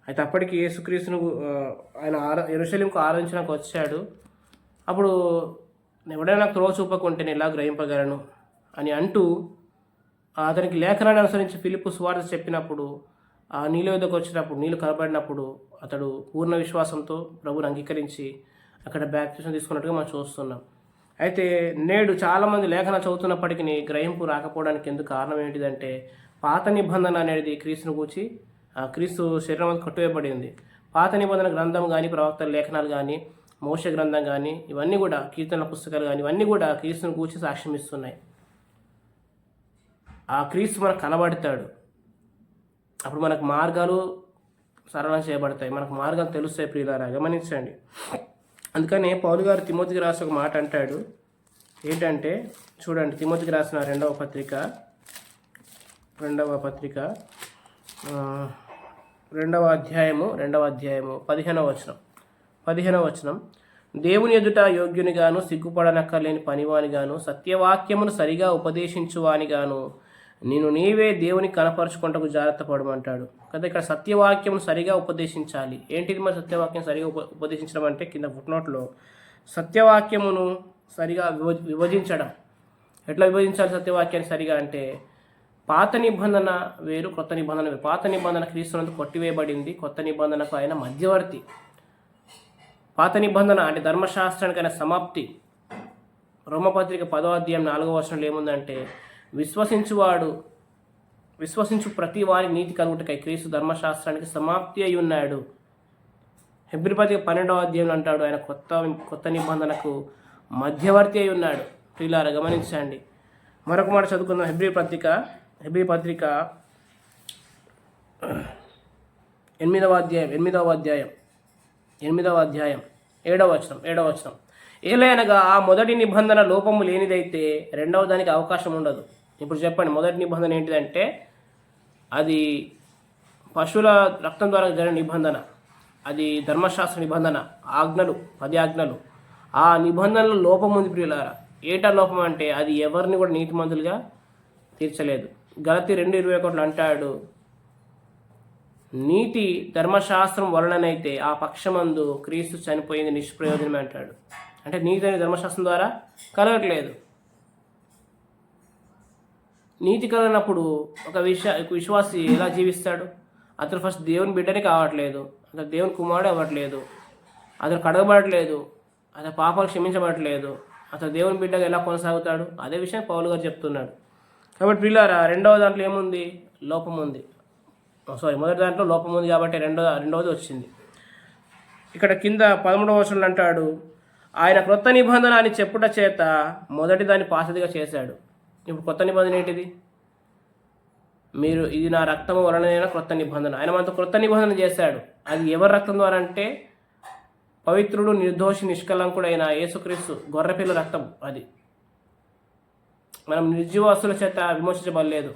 Speaker 1: అయితే అప్పటికి యేసుక్రీస్తును ఆయన యెరూషలేముకు ఆరాధించడానికి వచ్చాడు. అప్పుడు ఎవడైనా నాకు త్రోవ చూపకుంటే నేను ఎలా గ్రహింపగలను అని అంటూ అతనికి లేఖనాన్ని అనుసరించి ఫిలిప్పు సువార్త చెప్పినప్పుడు ఆ నీళ్ళ వద్దకు వచ్చినప్పుడు, నీళ్ళు కనబడినప్పుడు అతడు పూర్ణ విశ్వాసంతో ప్రభువుని అంగీకరించి అక్కడ బ్యాప్టిజం తీసుకున్నట్టుగా మనం చూస్తున్నాం. అయితే నేడు చాలామంది లేఖన చదువుతున్నప్పటికీ గ్రహింపు రాకపోవడానికి ఎందుకు కారణం ఏంటిదంటే పాత నిబంధన అనేది క్రీస్తును గూర్చి క్రీస్తు శరీరం కొట్టువేయబడింది. పాత నిబంధన గ్రంథం కానీ, ప్రవక్తల లేఖనాలు కానీ, మోషే గ్రంథం కానీ, ఇవన్నీ కూడా కీర్తనల పుస్తకాలు కానీ, ఇవన్నీ కూడా క్రీస్తును గూర్చి సాక్ష్యం ఇస్తున్నాయి. ఆ క్రీస్తు మనకు కనబడతాడు, అప్పుడు మనకు మార్గాలు సరళం చేయబడతాయి, మనకు మార్గాలు తెలుస్తాయి ప్రియులారా. గమనించండి, అందుకనే పౌలు గారు తిమోతికి రాసి ఒక మాట అంటాడు. ఏంటంటే చూడండి, తిమోతికి రాసిన రెండవ పత్రిక 2వ అధ్యాయము 15వ వచనం. దేవుని ఎదుట యోగ్యునిగాను సిగ్గుపడనక్కర్లేని పనివానిగాను సత్యవాక్యమును సరిగా ఉపదేశించువానిగాను నేను నీవే దేవునికి కనపరుచుకుంటకు జాగ్రత్త పడమంటాడు కదా. ఇక్కడ సత్యవాక్యమును సరిగా ఉపదేశించాలి. ఏంటిది మరి సత్యవాక్యం సరిగా ఉపదేశించడం అంటే? కింద ఫుట్నోట్లో సత్యవాక్యమును సరిగా విభజించడం. ఎట్లా విభజించాలి సత్యవాక్యాన్ని సరిగా అంటే, పాత నిబంధన వేరు, కొత్త నిబంధన వేరు. పాత నిబంధన క్రీస్తునందు కొట్టివేయబడింది, కొత్త నిబంధనకు ఆయన మధ్యవర్తి. పాత నిబంధన అంటే ధర్మశాస్త్రానికి ఆయన సమాప్తి. రోమపత్రిక 10వ అధ్యాయం 4వ వచనంలో ఏముందంటే, విశ్వసించు ప్రతి వారి నీతి కలుగుటకై క్రీస్తు ధర్మశాస్త్రానికి సమాప్తి అయి ఉన్నాడు. హెబ్రీ పత్రిక 12వ అధ్యాయంలో అంటాడు, ఆయన కొత్త నిబంధనకు మధ్యవర్తి అయి ఉన్నాడు. ప్రియులారా గమనించండి. మరొక మాట చదువుకుందాం. హెబ్రీ పత్రిక 8వ అధ్యాయం 7వ వచనం. ఏలైనగా ఆ మొదటి నిబంధన లోపము లేనిదైతే రెండవ దానికి అవకాశం ఉండదు. ఇప్పుడు చెప్పండి, మొదటి నిబంధన ఏంటిదంటే అది పశువుల రక్తం ద్వారా జరిగిన నిబంధన, అది ధర్మశాస్త్ర నిబంధన, 10 ఆజ్ఞలు. ఆ నిబంధనలో లోపం ఉంది ప్రియులారా. ఏటా లోపం అంటే అది ఎవరిని కూడా నీతిమంతులుగా తీర్చలేదు. గలతీ 2:21 అంటాడు, నీతి ధర్మశాస్త్రం వలననైతే ఆ పక్షమందు క్రీస్తు చనిపోయింది నిష్ప్రయోజనమే అంటాడు. అంటే నీతి అనేది ధర్మశాస్త్రం ద్వారా కలగట్లేదు. నీతి కలిగినప్పుడు ఒక విశ్వాసి ఎలా జీవిస్తాడు? అతను ఫస్ట్ దేవుని బిడ్డని కావట్లేదు, అతను దేవుని కుమారుడు అవ్వట్లేదు, అతను కడగబడట్లేదు, అతని పాపాలు క్షమించబడట్లేదు, అతను దేవుని బిడ్డగా ఎలా కొనసాగుతాడు? అదే విషయం పౌలు గారు చెప్తున్నాడు. కాబట్టి ప్రియులారా, రెండవ దాంట్లో ఏముంది? లోపం ఉంది. మొదటి దాంట్లో లోపం ఉంది కాబట్టి రెండవది వచ్చింది. ఇక్కడ కింద 13వ వచనంలో అంటాడు, ఆయన క్రొత్త నిబంధన అని చెప్పుట చేత మొదటి దాన్ని పాతదిగా చేశాడు. ఇప్పుడు కొత్త నిబంధన ఏంటిది? ఇది నా రక్తము వలనైనా క్రొత్త నిబంధన. ఆయన మనతో క్రొత్త నిబంధన చేశాడు. అది ఎవరి రక్తం ద్వారా అంటే పవిత్రుడు, నిర్దోషి, నిష్కలంకుడైన యేసుక్రీస్తు గొర్రెపిల్ల రక్తం. అది మనం నిర్జీవాసుల చేత విమోచించబడలేదు,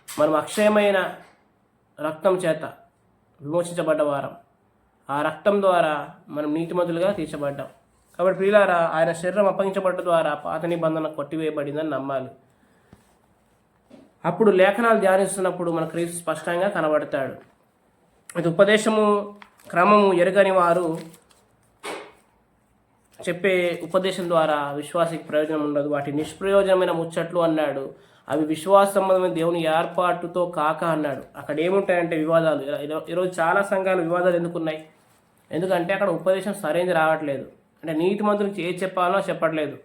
Speaker 1: మనం అక్షయమైన రక్తం చేత విమోచించబడ్డవారం. ఆ రక్తం ద్వారా మనం నీతిమంతులుగా తీర్చబడ్డాం. కాబట్టి ప్రియులారా, ఆయన శరీరం అప్పగించబడ్డ ద్వారా పాత నిబంధన కొట్టివేయబడిందని నమ్మాలి. అప్పుడు లేఖనాలు ధ్యానిస్తున్నప్పుడు మన క్రీస్తు స్పష్టంగా కనబడతాడు. అది ఉపదేశము క్రమము ఎరగని వారు చెప్పే ఉపదేశం ద్వారా విశ్వాసికి ప్రయోజనం ఉండదు. వాటి నిష్ప్రయోజనమైన ముచ్చట్లు అన్నాడు. అవి విశ్వాస సంబంధమైన దేవుని ఏర్పాటుతో కాక అన్నాడు. అక్కడ ఏముంటాయంటే వివాదాలు. ఈరోజు చాలా సంఘాలు వివాదాలు ఎందుకున్నాయి? ఎందుకంటే అక్కడ ఉపదేశం సరైనది రావట్లేదు. అంటే నీతిమంతునికి ఏది చెప్పాలో చెప్పట్లేదు,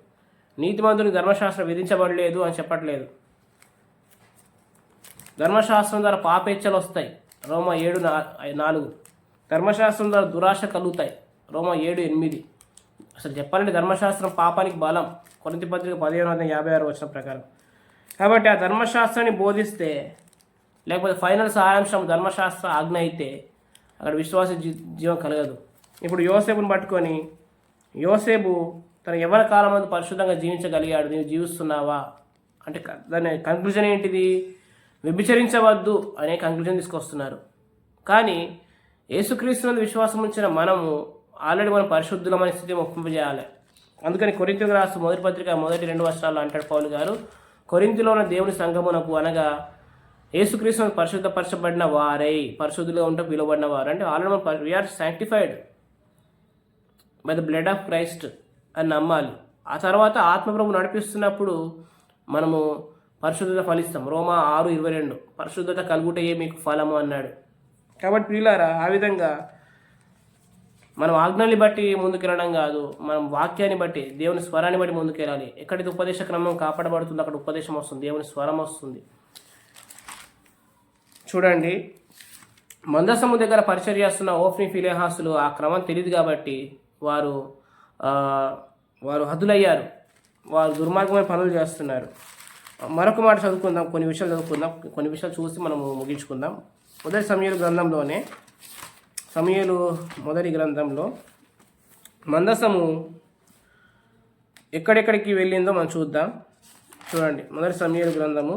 Speaker 1: నీతిమంతునికి ధర్మశాస్త్రం విధించబడలేదు అని చెప్పట్లేదు. ధర్మశాస్త్రం ద్వారా పాపేచ్ఛలు వస్తాయి, రోమా 7:4. ధర్మశాస్త్రం ద్వారా దురాశ కలుగుతాయి, రోమా 7:8. అసలు చెప్పాలంటే ధర్మశాస్త్రం పాపానికి బలం, కొరింథీ పత్రిక 15:56 వచనం ప్రకారం. కాబట్టి ఆ ధర్మశాస్త్రాన్ని బోధిస్తే, లేకపోతే ఫైనల్ సారాంశం ధర్మశాస్త్ర ఆజ్ఞ అయితే అక్కడ విశ్వాస జీవం కలగదు. ఇప్పుడు యోసేపుని పట్టుకొని, యోసేపు తన ఎవరి కాలం మందు పరిశుద్ధంగా జీవించగలిగాడు, నీవు జీవిస్తున్నావా అంటే దాని కంక్లూజన్ ఏంటిది? వ్యభిచరించవద్దు అనే కంక్లూజన్ తీసుకొస్తున్నారు. కానీ యేసుక్రీస్తునందు విశ్వాసం ఉంచిన మనము ఆల్రెడీ మనం పరిశుద్ధులమనే స్థితిని ఒప్పింపజేయాలి. అందుకని కొరింథీయులకు రాసిన మొదటి పత్రిక 1-2 వచనాల్లో అంటాడు పౌలు గారు, కొరింథీలో ఉన్న దేవుని సంఘమునకు అనగా యేసుక్రీస్తునందు పరిశుద్ధపరచబడిన వారై పరిశుద్ధులుగా ఉంటే పిలువబడిన వారు. అంటే ఆల్రెడీ మనం we are sanctified by the blood of Christ అని నమ్మాలి. ఆ తర్వాత ఆత్మప్రభు నడిపిస్తున్నప్పుడు మనము పరిశుద్ధత ఫలిస్తాం. రోమా 6:22 పరిశుద్ధత కలుగుటయే మీకు ఫలము అన్నాడు. కాబట్టి ప్రియులారా, ఆ విధంగా మనం ఆజ్ఞల్ని బట్టి ముందుకెళ్ళడం కాదు, మనం వాక్యాన్ని బట్టి, దేవుని స్వరాన్ని బట్టి ముందుకెళ్ళాలి. ఎక్కడైతే ఉపదేశ క్రమం కాపాడబడుతుందో అక్కడ ఉపదేశం వస్తుంది, దేవుని స్వరం వస్తుంది. చూడండి, మందసము దగ్గర పరిచర్య చేస్తున్న ఓఫ్ని ఫిలెహాసులు ఆ క్రమం తెలియదు కాబట్టి వారు హద్దులయ్యారు, వారు దుర్మార్గమైన పనులు చేస్తున్నారు. మరొక మాట చదువుకుందాం, కొన్ని విషయాలు చూసి మనము ముగించుకుందాం. మొదటి సమూయేలు గ్రంథంలోనే, సమూయేలు మొదటి గ్రంథంలో మందసము ఎక్కడెక్కడికి వెళ్ళిందో మనం చూద్దాం. చూడండి, మొదటి సమూయేలు గ్రంథము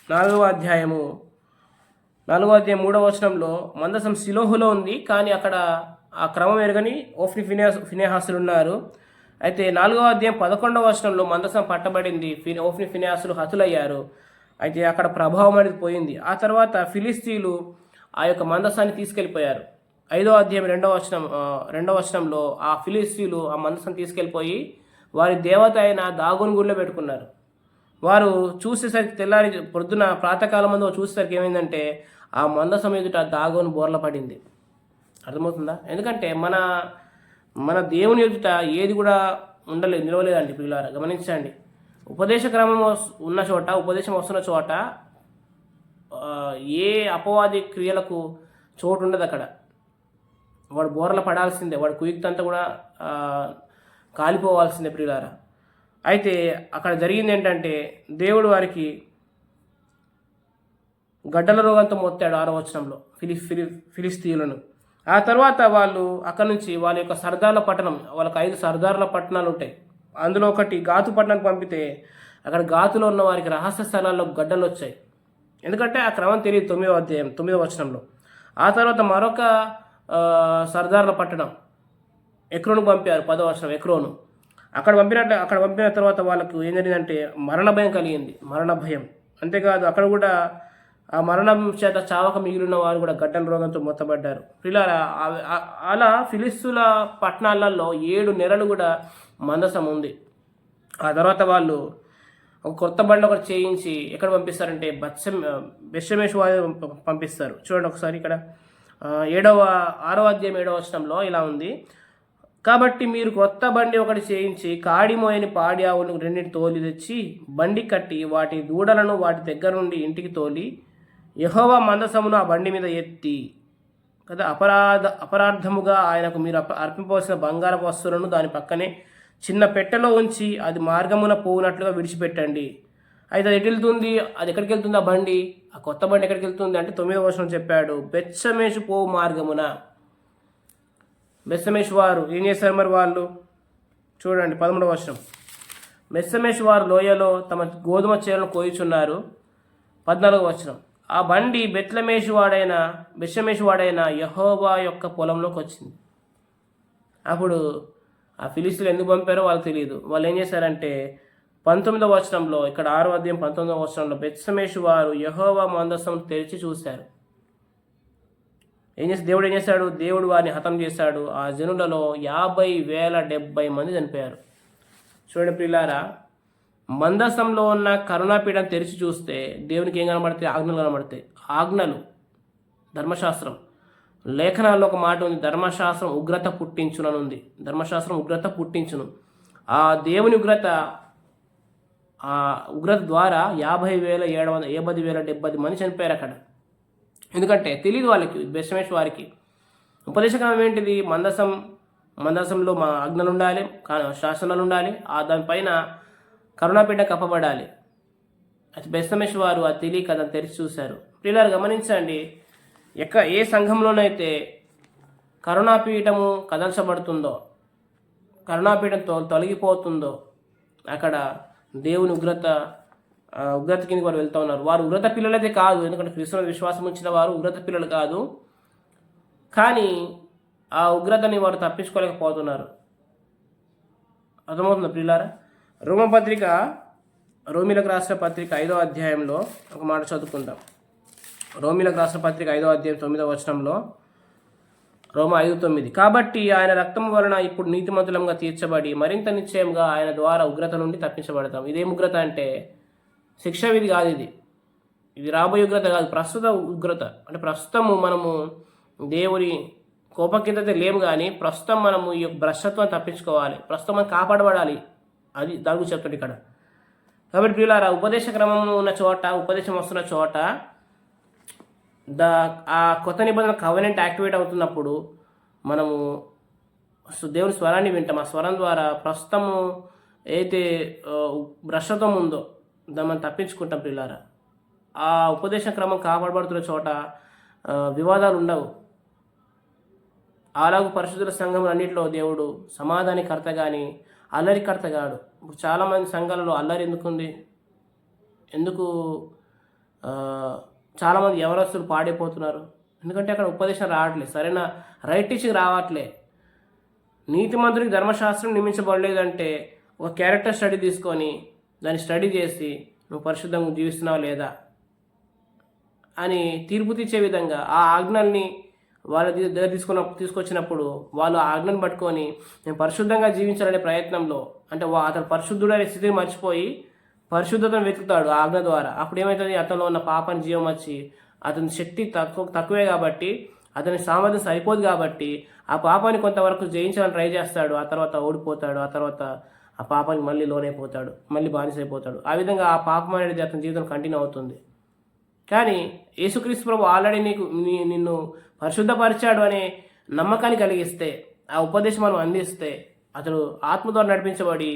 Speaker 1: 4వ అధ్యాయము 3వ వచనంలో మందసం సిలోహులో ఉంది, కానీ అక్కడ ఆ క్రమం ఎరగని ఓఫ్ని ఫినెహాసులు ఉన్నారు. అయితే 4వ అధ్యాయం 11వ వచనంలో మందసం పట్టబడింది, ఓఫ్ని ఫినెహాసులు హతులయ్యారు. అయితే అక్కడ ప్రభావం అనేది పోయింది. ఆ తర్వాత ఫిలిస్తీన్లు ఆ యొక్క మందసాన్ని తీసుకెళ్ళిపోయారు. 5వ అధ్యాయం 2వ వచనంలో ఆ ఫిలిస్తీన్లు ఆ మందసాన్ని తీసుకెళ్ళిపోయి వారి దేవత అయిన దాగోను గుడిలో పెట్టుకున్నారు. వారు చూసేసరికి తెల్లారి పొద్దున ప్రాతకాలం ముందు చూసేసరికి ఏమైందంటే ఆ మందసం ఎదుట దాగోను బోర్ల పడింది. అర్థమవుతుందా? ఎందుకంటే మన దేవుని ఎదుట ఏది కూడా నిలవలేదండి పిల్లలారా, గమనించండి. ఉపదేశ క్రమం ఉన్న చోట, ఉపదేశం వస్తున్న చోట ఏ అపవాది క్రియలకు చోటు ఉండదు. అక్కడ వాడు బోర్ల పడాల్సిందే, వాడు కుయుక్తంతా కూడా కాలిపోవాల్సిందే ప్రియులారా. అయితే అక్కడ జరిగింది ఏంటంటే దేవుడు వారికి గడ్డల రోగంతో మొత్తాడు 6వ వచనంలో ఫిలిస్తీయులను. ఆ తర్వాత వాళ్ళు అక్కడ నుంచి వాళ్ళ యొక్క సర్దార్ల పట్టణం, వాళ్ళకి 5 సర్దార్ల పట్టణాలు ఉంటాయి. అందులో ఒకటి గాతు పట్టణానికి పంపితే అక్కడ గాతులో ఉన్న వారికి రహస్య స్థలాల్లో గడ్డలు వచ్చాయి. ఎందుకంటే ఆ క్రమం తెలియదు. 9వ అధ్యాయం 9వ వచనంలో. ఆ తర్వాత మరొక సర్దార్ల పట్టణం ఎక్రోనుకు పంపారు. 10వ వచనం ఎక్రోను. అక్కడ పంపిన తర్వాత వాళ్ళకు ఏం జరిగిందంటే మరణ భయం కలిగింది. మరణ భయం అంతేకాదు, అక్కడ కూడా ఆ మరణం చేత చావక మిగిలిన వారు కూడా గడ్డల రోగంతో మొత్తబడ్డారు. పిల్లారా, అలా ఫిలిస్తీన్ల పట్టణాలలో 7 నెలలు కూడా మందసం ఉంది. ఆ తర్వాత వాళ్ళు ఒక కొత్త బండి ఒకటి చేయించి ఎక్కడ పంపిస్తారంటే బెత్షెమెషు వారు పంపిస్తారు. చూడండి ఒకసారి ఇక్కడ 6వ అధ్యాయం 7వ వచనంలో ఇలా ఉంది. కాబట్టి మీరు కొత్త బండి ఒకటి చేయించి కాడిమోయని పాడి ఆవులను 2 తోలి తెచ్చి బండి కట్టి వాటి దూడలను వాటి దగ్గర నుండి ఇంటికి తోలి యెహోవా మందసమును ఆ బండి మీద ఎత్తి కదా అపరాధముగా ఆయనకు మీరు అర్పింపవలసిన బంగారపు వస్తువులను దాని పక్కనే చిన్న పెట్టెలో ఉంచి అది మార్గమున పోవునట్లుగా విడిచిపెట్టండి. అయితే అది ఎటు వెళ్తుంది? అది ఎక్కడికి వెళ్తుంది? ఆ బండి, ఆ కొత్త బండి ఎక్కడికి వెళ్తుంది అంటే 9వ వచనం చెప్పాడు, బెత్షెమెషు పోవు మార్గమున. బెత్షెమెషు వారు ఏం చేశారు మరి? వాళ్ళు చూడండి 13వ వచనం. బెత్షెమెషు వారు లోయలో తమ గోధుమ చేలను కోయుచున్నారు. 14వ వచనం. ఆ బండి బెత్షెమెషు వాడైన యెహోవా యొక్క పొలంలోకి వచ్చింది. అప్పుడు ఆ ఫిలిస్తీన్లు ఎందుకు పంపారో వాళ్ళకి తెలియదు. వాళ్ళు ఏం చేశారంటే 19వ వచనంలో, ఇక్కడ 6వ అధ్యాయం 19వ వచనంలో బెత్షెమెషు వారు యెహోవా మందసం తెరిచి చూశారు. దేవుడు ఏం చేశాడు? దేవుడు వారిని హతం చేశాడు. ఆ జనులలో 50,070 మంది చనిపోయారు. చూడండి ప్రియులారా, మందసంలో ఉన్న కరుణాపీఠం తెరిచి చూస్తే దేవునికి ఏం కనబడతాయి? ఆజ్ఞలు కనబడతాయి. ఆజ్ఞలు, ధర్మశాస్త్రం. లేఖనాల్లో ఒక మాట ఉంది, ధర్మశాస్త్రం ఉగ్రత పుట్టించునని ఉంది. ధర్మశాస్త్రం ఉగ్రత పుట్టించును. ఆ దేవుని ఉగ్రత ద్వారా 50,070 మంది చనిపోయారు అక్కడ. ఎందుకంటే తెలియదు వాళ్ళకి, బెత్షెమెషు వారికి. ఉపదేశక్రమం ఏంటిది? మందసంలో మా ఆజ్ఞలు ఉండాలి, శాసనాలు ఉండాలి, దానిపైన కరుణాపీఠం కప్పబడాలి. అది బెత్షెమెషు వారు అది తెలియక దాన్ని తెరిచి చూశారు. పిల్లలు గమనించండి, ఏ సంఘంలోనైతే కరుణాపీఠము కదల్చబడుతుందో, కరుణాపీఠం తొలగిపోతుందో అక్కడ దేవుని ఉగ్రత కిందకి వారు వెళ్తూ ఉన్నారు. వారు ఉగ్రత పిల్లలైతే కాదు, ఎందుకంటే క్రీస్తుని విశ్వాసం ఉంచిన వారు ఉగ్రత పిల్లలు కాదు. కానీ ఆ ఉగ్రతని వారు తప్పించుకోలేకపోతున్నారు. అర్థమవుతుంది ప్రియులారా? రోమీలకు రాసిన పత్రిక 5వ అధ్యాయంలో ఒక మాట చదువుకుందాం. రోమీలకు రాసిన పత్రిక 5వ అధ్యాయం 9వ వచనంలో, రోమా 5:9. కాబట్టి ఆయన రక్తం వలన ఇప్పుడు నీతిమంతులంగా తీర్చబడి మరింత నిశ్చయంగా ఆయన ద్వారా ఉగ్రత నుండి తప్పించబడతాం. ఇదేం ఉగ్రత అంటే శిక్ష విధి కాదు, ఇది రాబోయే ఉగ్రత కాదు, ప్రస్తుత ఉగ్రత. అంటే ప్రస్తుతము మనము దేవుని కోపం కింద లేము, కానీ ప్రస్తుతం మనము ఈ భ్రష్టత్వాన్ని తప్పించుకోవాలి, ప్రస్తుతం మనం కాపాడబడాలి. అది దాని గురించి చెప్తాడు ఇక్కడ. కాబట్టి ప్రియులారా, ఉపదేశ క్రమం ఉన్న చోట, ఉపదేశం వస్తున్న చోట ఆ కొత్త నిబంధన కవెనెంట్ యాక్టివేట్ అవుతున్నప్పుడు మనము దేవుని స్వరాన్ని వింటాం. ఆ స్వరం ద్వారా ప్రస్తుతము అయితే భ్రష్టత్వం ఉందో దాన్ని మనం తప్పించుకుంటాం పిల్లారా. ఆ ఉపదేశ క్రమం కాపాడబడుతున్న చోట వివాదాలు ఉండవు. అలాగూ పరిశుద్ధుల సంఘం అన్నింటిలో దేవుడు సమాధానకర్త కానీ అల్లరికర్త కాడు. ఇప్పుడు చాలామంది సంఘాలలో అల్లరి ఎందుకుంది? ఎందుకు చాలామంది యవనస్తులు పాడైపోతున్నారు? ఎందుకంటే అక్కడ ఉపదేశం రావట్లేదు, సరైన రైట్ టీచింగ్ రావట్లే. నీతిమంతుడికి ధర్మశాస్త్రం నియమించబడలేదంటే ఒక క్యారెక్టర్ స్టడీ తీసుకొని దాన్ని స్టడీ చేసి నువ్వు పరిశుద్ధంగా జీవిస్తున్నావు లేదా అని తీర్పు తీర్చే విధంగా ఆ ఆజ్ఞల్ని వాళ్ళ దగ్గర తీసుకొచ్చినప్పుడు వాళ్ళు ఆ ఆజ్ఞను పట్టుకొని నేను పరిశుద్ధంగా జీవించాలనే ప్రయత్నంలో, అంటే అతను పరిశుద్ధుడనే స్థితిని మర్చిపోయి పరిశుద్ధతను వెతుకుతాడు ఆ ఆజ్ఞ ద్వారా. అప్పుడు ఏమవుతుంది? అతనిలో ఉన్న పాపాన్ని జీవం వచ్చి అతని శక్తి తక్కువే కాబట్టి, అతని సామర్థ్యం సరిపోదు కాబట్టి ఆ పాపాన్ని కొంతవరకు జయించాలని ట్రై చేస్తాడు. ఆ తర్వాత ఓడిపోతాడు. ఆ తర్వాత ఆ పాపానికి మళ్ళీ లోనైపోతాడు, మళ్ళీ బానిసైపోతాడు. ఆ విధంగా ఆ పాపం అనేది అతని జీవితం కంటిన్యూ అవుతుంది. కానీ యేసుక్రీస్తు ప్రభు ఆల్రెడీ నిన్ను పరిశుద్ధపరిచాడు అనే నమ్మకాన్ని కలిగిస్తే, ఆ ఉపదేశం మనం అందిస్తే అతడు ఆత్మ ద్వారా నడిపించబడి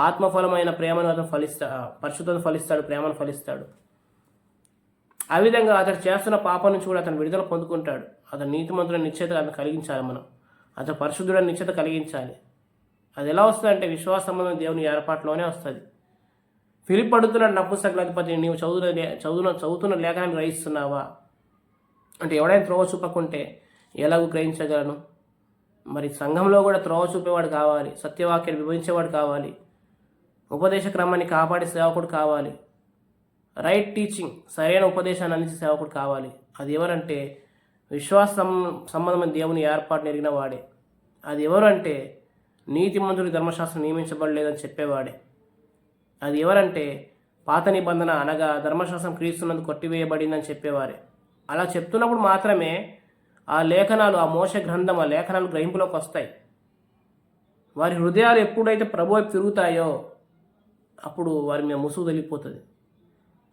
Speaker 1: ఆత్మఫలమైన ప్రేమను అతను పరిశుద్ధతను ఫలిస్తాడు, ప్రేమను ఫలిస్తాడు. ఆ విధంగా అతడు చేస్తున్న పాపం నుంచి కూడా అతను విడుదల పొందుకుంటాడు. అతను నీతిమంతుల నిశ్చయత అతను కలిగించాలి. అతను పరిశుద్ధుడని నిశ్చయత కలిగించాలి. అది ఎలా వస్తుంది అంటే విశ్వాస సంబంధం దేవుని ఏర్పాటులోనే వస్తుంది. ఫిలిప్ అడుగుతున్నాడు నపుంసకులాధిపతి, నీవు చదువుతున్న లేఖనాన్ని గ్రహిస్తున్నావా అంటే, ఎవడైనా త్రోవ చూపకుంటే ఎలాగూ గ్రహించగలను? మరి సంఘంలో కూడా త్రోవ చూపేవాడు కావాలి, సత్యవాక్యాన్ని విభజించేవాడు కావాలి, ఉపదేశ క్రమాన్ని కాపాడే సేవకుడు కావాలి, రైట్ టీచింగ్ సరైన ఉపదేశాన్ని అందించే సేవకుడు కావాలి. అది ఎవరంటే విశ్వాస సంబంధమైన దేవుని ఏర్పాటును ఎరిగిన వాడే. అది ఎవరు అంటే నీతిమంతుడి ధర్మశాస్త్రం నియమించబడలేదని చెప్పేవాడే. అది ఎవరంటే పాత నిబంధన అనగా ధర్మశాస్త్రం క్రీస్తునందు కొట్టివేయబడిందని చెప్పేవారే. అలా చెప్తున్నప్పుడు మాత్రమే ఆ లేఖనాలు, ఆ మోష గ్రంథం, ఆ లేఖనాలు గ్రహింపులోకి వస్తాయి. వారి హృదయాలు ఎప్పుడైతే ప్రభు వైపు తిరుగుతాయో అప్పుడు వారి మీద ముసుగు తెలిగిపోతుంది.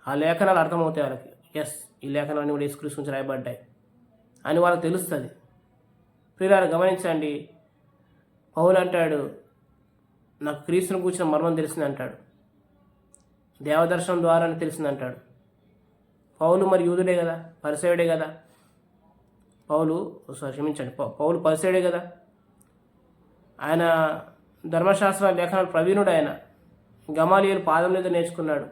Speaker 1: ఆ లేఖనాలు అర్థమవుతాయి వాళ్ళకి. ఎస్, ఈ లేఖనాన్ని కూడా యేసుక్రీస్తు నుంచి రాయబడ్డాయి అని వాళ్ళకి తెలుస్తుంది. ప్రియులారా గమనించండి, పౌలు అంటాడు నాకు క్రీస్తుని కూర్చున్న మర్మం తెలిసింది అంటాడు, దేవదర్శనం ద్వారానే తెలిసింది అంటాడు. పౌలు మరి యూదుడే కదా, పరిసయుడే కదా. పౌలు పరిసయుడే కదా. ఆయన ధర్మశాస్త్ర లేఖనాలు ప్రవీణుడు. ఆయన గమాలియేలు పాదం మీద నేర్చుకున్నాడు.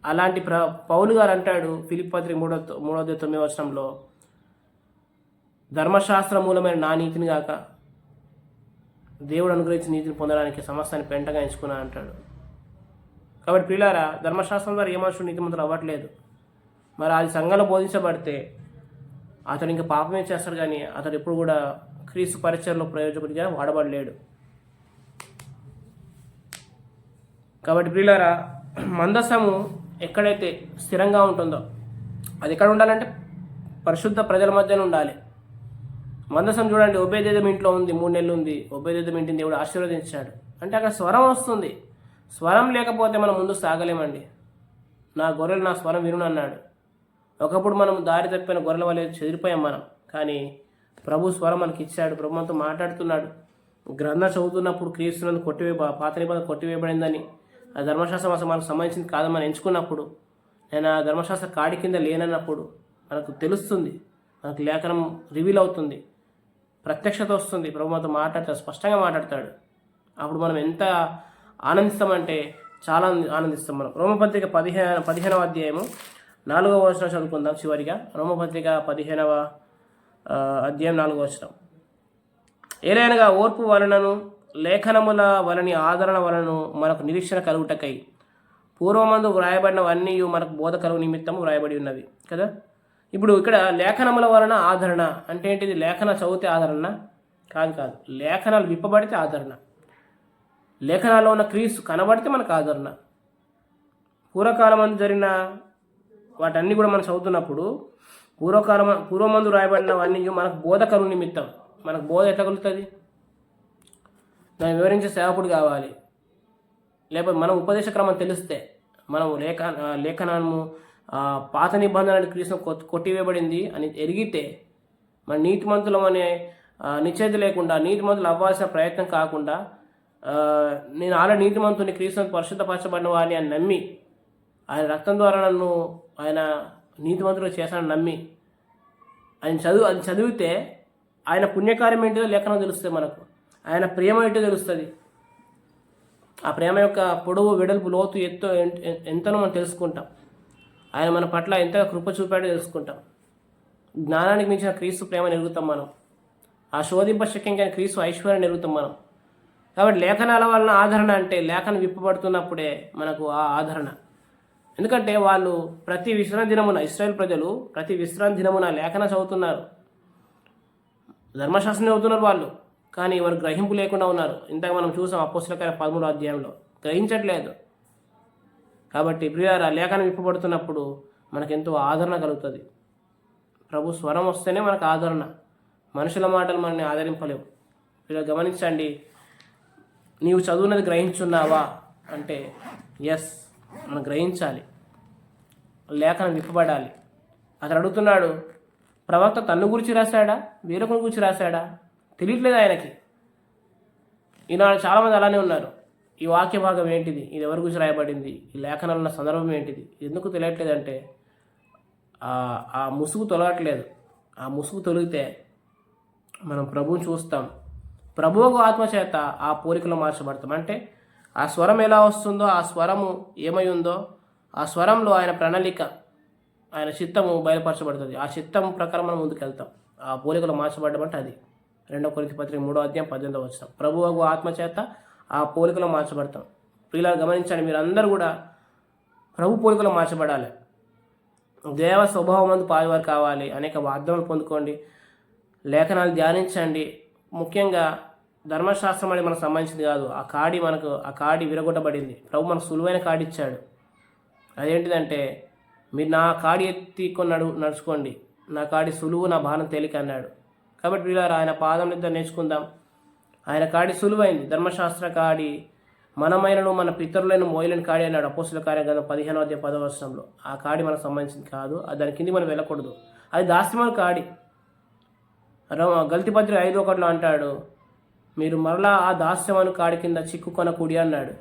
Speaker 1: అలాంటి పౌలు గారు అంటాడు ఫిలిప్పీ పత్రిక 3:9 ధర్మశాస్త్ర మూలమైన నా నీతిని గాక దేవుడు అనుగ్రహించిన నీతిని పొందడానికి సమస్తాన్ని పెంటగా ఎంచుకున్నా అంటాడు. కాబట్టి ప్రియులారా, ధర్మశాస్త్రం ద్వారా ఏ మనుషుడు నీతిమంతుడు అవ్వట్లేదు. మరి అది సంఘంలో బోధించబడితే అతడు ఇంకా పాపమే చేస్తాడు, కానీ అతడు ఎప్పుడు కూడా క్రీస్తు పరిచయంలో ప్రయోజకుడిగా వాడబడలేడు. కాబట్టి ప్రియులారా, మందసము ఎక్కడైతే స్థిరంగా ఉంటుందో అది ఎక్కడ ఉండాలంటే పరిశుద్ధ ప్రజల మధ్యన ఉండాలి. మందసం చూడండి, ఒబేదెదోము ఇంట్లో ఉంది, 3 నెలలు ఉంది. ఒబేదెదోము ఇంటిని దేవుడు ఆశీర్వదించాడు అంటే అక్కడ స్వరం వస్తుంది. స్వరం లేకపోతే మనం ముందు సాగలేమండి. నా గొర్రెలు నా స్వరం వినును అన్నాడు. ఒకప్పుడు మనం దారి తప్పిన గొర్రెల వల్ల చెదిరిపోయాం మనం, కానీ ప్రభు స్వరం మనకి ఇచ్చాడు. ప్రభు మనతో మాట్లాడుతున్నాడు. గ్రంథం చదువుతున్నప్పుడు క్రీస్తునందు పాత నిబంధన కొట్టివేయబడిందని, ఆ ధర్మశాస్త్రం అసలు మనకు సంబంధించింది కాదని మనం ఎంచుకున్నప్పుడు, నేను ఆ ధర్మశాస్త్ర కాడి కింద లేనన్నప్పుడు మనకు తెలుస్తుంది, మనకు లేఖనం రివీల్ అవుతుంది, ప్రత్యక్షత వస్తుంది. ప్రభు మనతో మాట్లాడతాడు, స్పష్టంగా మాట్లాడతాడు. అప్పుడు మనం ఎంత ఆనందిస్తామంటే చాలా ఆనందిస్తాం. మనం రోమపత్రిక 15వ అధ్యాయము 4వ వచనం చదువుకుందాం చివరిగా. రోమపత్రిక 15వ అధ్యాయం 4వ వచనం. ఏలైనగా ఓర్పు వలనను లేఖనముల వలని ఆదరణ వలను మనకు నిరీక్షణ కలుగుటకై పూర్వమందు వ్రాయబడినవన్నీ మనకు బోధ కలుగు నిమిత్తము వ్రాయబడి ఉన్నవి కదా. ఇప్పుడు ఇక్కడ లేఖనముల వలన ఆదరణ అంటే ఏంటిది? లేఖన చదివితే ఆదరణ కాదు. లేఖనాలు విప్పబడితే ఆదరణ. లేఖనాల్లో ఉన్న క్రీస్తు కనబడితే మనకు ఆదరణ. పూర్వకాలమందు జరిగిన వాటన్నీ కూడా మనం చదువుతున్నప్పుడు పూర్వమందు రాయబడినవన్నీ మనకు బోధ కలుగు నిమిత్తం. మనకు బోధ ఎట్లా కలుగుతుంది? దాన్ని వివరించే సేవకుడు కావాలి. లేకపోతే మనం ఉపదేశ క్రమం తెలిస్తే, మనం లేఖనాము పాత నిబంధనలు క్రీస్తు కొట్టివేయబడింది అని ఎరిగితే, మన నీతిమంతులం అనే నిశ్చయిత లేకుండా, నీతిమంతులు అవ్వాల్సిన ప్రయత్నం కాకుండా, నేను ఆల్రెడీ నీతిమంతుని క్రీస్తుని పరిశుద్ధపరచబడిన వాడిని అని నమ్మి, ఆయన రక్తం ద్వారా నన్ను ఆయన నీతిమంతులు చేశానని నమ్మి అది చదివితే ఆయన పుణ్యకార్యం ఏంటిదో లేఖనం తెలుస్తుంది మనకు. ఆయన ప్రేమ ఏంటో తెలుస్తుంది. ఆ ప్రేమ యొక్క పొడవు, వెడల్పు, లోతు, ఎత్తు ఎంతనో మనం తెలుసుకుంటాం. ఆయన మన పట్ల ఎంతగా కృప చూపాడో తెలుసుకుంటాం. జ్ఞానానికి మించిన క్రీస్తు ప్రేమను ఎరుగుతాం మనం. ఆ శోధింప శక్యంగా క్రీస్తు ఐశ్వర్యాన్ని ఎరుగుతాం మనం. కాబట్టి లేఖనాల వలన ఆదరణ అంటే లేఖనం విప్పబడుతున్నప్పుడే మనకు ఆ ఆదరణ. ఎందుకంటే వాళ్ళు ప్రతి విశ్రాంతి దినమున, ఇశ్రాయేల్ ప్రజలు ప్రతి విశ్రాంతి దినమున లేఖన చదువుతున్నారు, ధర్మశాస్త్రం చదువుతున్నారు వాళ్ళు. కానీ వారు గ్రహింపు లేకుండా ఉన్నారు. ఇంతకు మనం చూసాం అపోస్తలుల కార్యం 13వ అధ్యాయంలో. గ్రహించట్లేదు. కాబట్టి ప్రియులారా, లేఖనం విప్పబడుతున్నప్పుడు మనకెంతో ఆదరణ కలుగుతుంది. ప్రభు స్వరం వస్తేనే మనకు ఆదరణ. మనుషుల మాటలు మనల్ని ఆదరింపలేవు. ఇలా గమనించండి. నీవు చదువునది గ్రహించున్నావా అంటే ఎస్, మనం గ్రహించాలి. లేఖనం విప్పబడాలి. అతను అడుగుతున్నాడు, ప్రవక్త తన్ను గురించి రాశాడా, వేరొకరి గురించి రాశాడా? తెలియట్లేదు ఆయనకి. ఈనాడు చాలామంది అలానే ఉన్నారు. ఈ వాక్య భాగం ఏంటిది, ఇది ఎవరి గురించి రాయబడింది, ఈ లేఖనాలు ఉన్న సందర్భం ఏంటిది, ఎందుకు తెలియట్లేదంటే ఆ ముసుగు తొలగట్లేదు. ఆ ముసుగు తొలిగితే మనం ప్రభువుని చూస్తాం. ప్రభువుకు ఆత్మచేత ఆ పోలికలో మార్చబడతాం. అంటే ఆ స్వరం ఎలా వస్తుందో, ఆ స్వరము ఏమై ఉందో, ఆ స్వరంలో ఆయన ప్రణాళిక, ఆయన చిత్తము బయలుపరచబడుతుంది. ఆ చిత్తం ప్రకారం మనం ముందుకు వెళ్తాం. ఆ పోలికలో మార్చబడడం అంటే అది 2 కొరింథీ పత్రిక 3వ అధ్యాయం 18వ వచనం. ప్రభువుకు ఆత్మచేత ఆ పోలికలో మార్చబడతాం. ప్రియులారా గమనించండి, మీరు అందరూ కూడా ప్రభు పోలికలో మార్చబడాలి. దేవ స్వభావం మందు పాలువారు కావాలి. అనేక వాగ్దానాలు పొందుకోండి, లేఖనాలు ధ్యానించండి. ముఖ్యంగా ధర్మశాస్త్రం అనేది మనకు సంబంధించింది కాదు. ఆ కాడి విరగొట్టబడింది. ప్రభు మనకు సులువైన కాడి ఇచ్చాడు. అదేంటిదంటే, మీరు నా కాడి ఎత్తికొని నడుచుకోండి, నా కాడి సులువు, నా భారం తేలిక అన్నాడు. కాబట్టి వీళ్ళారు ఆయన పాదం నిద్ర నేర్చుకుందాం. ఆయన కాడి సులువైంది. ధర్మశాస్త్ర కాడి మనమైనను మన పితరులను మోయలేని కాడి అన్నాడు అపోస్తలుల కార్యం గ్రంథం 15వ అధ్యాయం 10వ వచనంలో. ఆ కాడి మనకు సంబంధించింది కాదు. దాని కింది మనం వెళ్ళకూడదు. అది దాస్యమైన కాడి. గల్తీ పత్రిక 5:1 అంటాడు, మీరు మరలా ఆ దాస్యమైన కాడి కింద చిక్కుకొనకూడి అన్నాడు.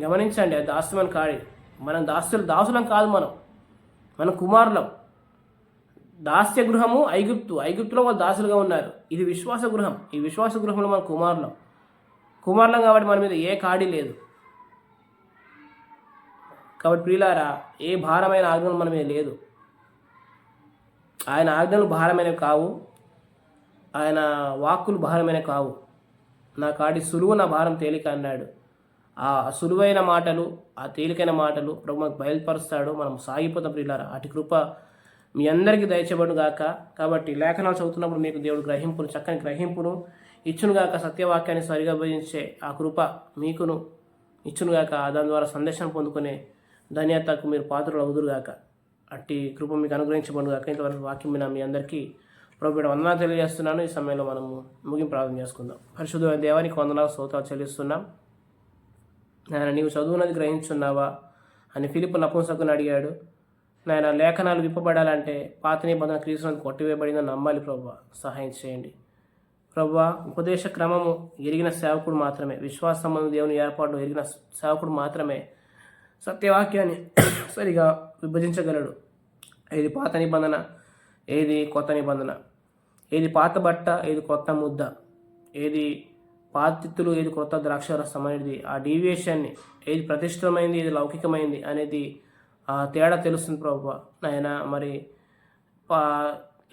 Speaker 1: గమనించండి, అది దాస్యమైన కాడి. మనం దాసులం కాదు, మనం కుమారులం. దాస్య గృహము ఐగుప్తులో వాళ్ళు దాసులుగా ఉన్నారు. ఇది విశ్వాస గృహం. ఈ విశ్వాస గృహంలో మనం కుమారులం కాబట్టి మన మీద ఏ కాడి లేదు. కాబట్టి ప్రియులారా, ఏ భారమైన ఆజ్ఞలు మన మీద లేదు. ఆయన ఆజ్ఞలు భారమైనవి కావు, ఆయన వాక్కులు భారమైనవి కావు. నా కాడి సులువు, నా భారం తేలిక అన్నాడు. ఆ సులువైన మాటలు, ఆ తేలికైన మాటలు ప్రభు మనకు బయలుపరుస్తాడు. మనం సాగిపోతాం ప్రియులారా. అటు కృప మీ అందరికీ దయచేయబడును గాక. కాబట్టి లేఖనాలు చదువుతున్నప్పుడు మీకు దేవుడు చక్కని గ్రహింపును ఇచ్చునుగాక. సత్యవాక్యాన్ని సరిగా భజించే ఆ కృప మీకును ఇచ్చునుగాక. దాని ద్వారా సందేశం పొందుకునే ధన్యతకు మీరు పాత్రలు అవుదురుగాక. అట్టి కృప మీకు అనుగ్రహించబడుగాక. ఇంతవరకు వాక్యం మీద మీ అందరికీ ప్రభుత్వ వందనాలు తెలియజేస్తున్నాను. ఈ సమయంలో మనము ముగింపు ప్రార్థన చేసుకుందాం. పరిశుద్ధమైన దేవానికి వందనాలు, స్తోత్రాలు చెల్లిస్తున్నాం. నాయన, నీవు చదువునది గ్రహించున్నావా అని ఫిలిప్పు నపుంసకుని అడిగాడు. నాయన, లేఖనాలు విప్పబడాలంటే పాత నిబంధన క్రీస్తునందు కొట్టివేయబడిందని నమ్మాలి. ప్రభువా, సహాయం చేయండి. ప్రభువా, ఉపదేశ క్రమము ఎరిగిన సేవకుడు మాత్రమే, విశ్వాస సంబంధం దేవుని ఏర్పాటు ఎరిగిన సేవకుడు మాత్రమే సత్యవాక్యాన్ని సరిగా విభజించగలడు. ఏది పాత నిబంధన, ఏది కొత్త నిబంధన, ఏది పాత బట్ట, ఏది కొత్త ముద్ద, ఏది పాత తిత్తులు, ఏది కొత్త ద్రాక్షరసం అనేది, ఆ డీవియేషన్ని, ఏది ప్రతిష్ఠితమైంది, ఏది లౌకికమైంది అనేది ఆ తేడా తెలుస్తుంది ప్రభువా. నాయన, మరి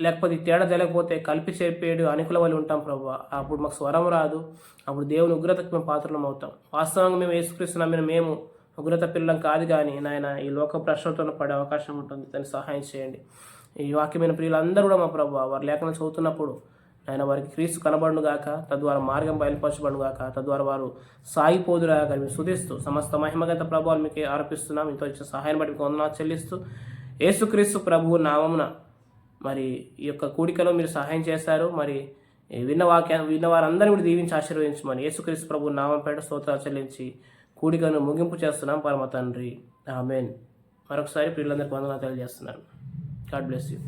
Speaker 1: లేకపోతే తేడా తెలియకపోతే కలిపి చెప్పేడు అనుకుల వల్ల ఉంటాం ప్రభువా. అప్పుడు మాకు స్వరం రాదు. అప్పుడు దేవుని ఉగ్రతకు మేము పాత్రలం అవుతాం. వాస్తవంగా మేము యేసుక్రీస్తు నమ్మిన మేము ఉగ్రత పిల్లలం కాదు. కానీ నాయన, ఈ లోక ప్రశ్నలతో పడే అవకాశం ఉంటుంది. దాన్ని సహాయం చేయండి. ఈ వాక్యమైన ప్రియులందరూ కూడా మా ప్రభువా, వారి లేఖనం చదువుతున్నప్పుడు ఆయన వారికి క్రీస్తు కనబడును గాక, తద్వారా మార్గం బయలుపరచబడును గాక, తద్వారా వారు సాగిపోదురాగా మేము స్తుతిస్తూ సమస్త మహిమగత ప్రభావాలు మీకు ఆరోపిస్తున్నాం. ఇంతో ఇచ్చిన సహాయాన్ని బట్టి మీకు వందనాలు చెల్లిస్తూ యేసుక్రీస్తు ప్రభువు నామమున మరి ఈ యొక్క కూడికలో మీరు సహాయం చేశారు. మరి విన్న వారందరినీ కూడా దీవించి ఆశీర్వదించమని యేసుక్రీస్తు ప్రభువు నామం పేట స్తోత్రాలు చెల్లించి కూడికను ముగింపు చేస్తున్నాం పరమ తండ్రి. ఆమేన్. మరొకసారి ప్రియులందరికీ వందనాలు తెలియజేస్తున్నాను. God bless you.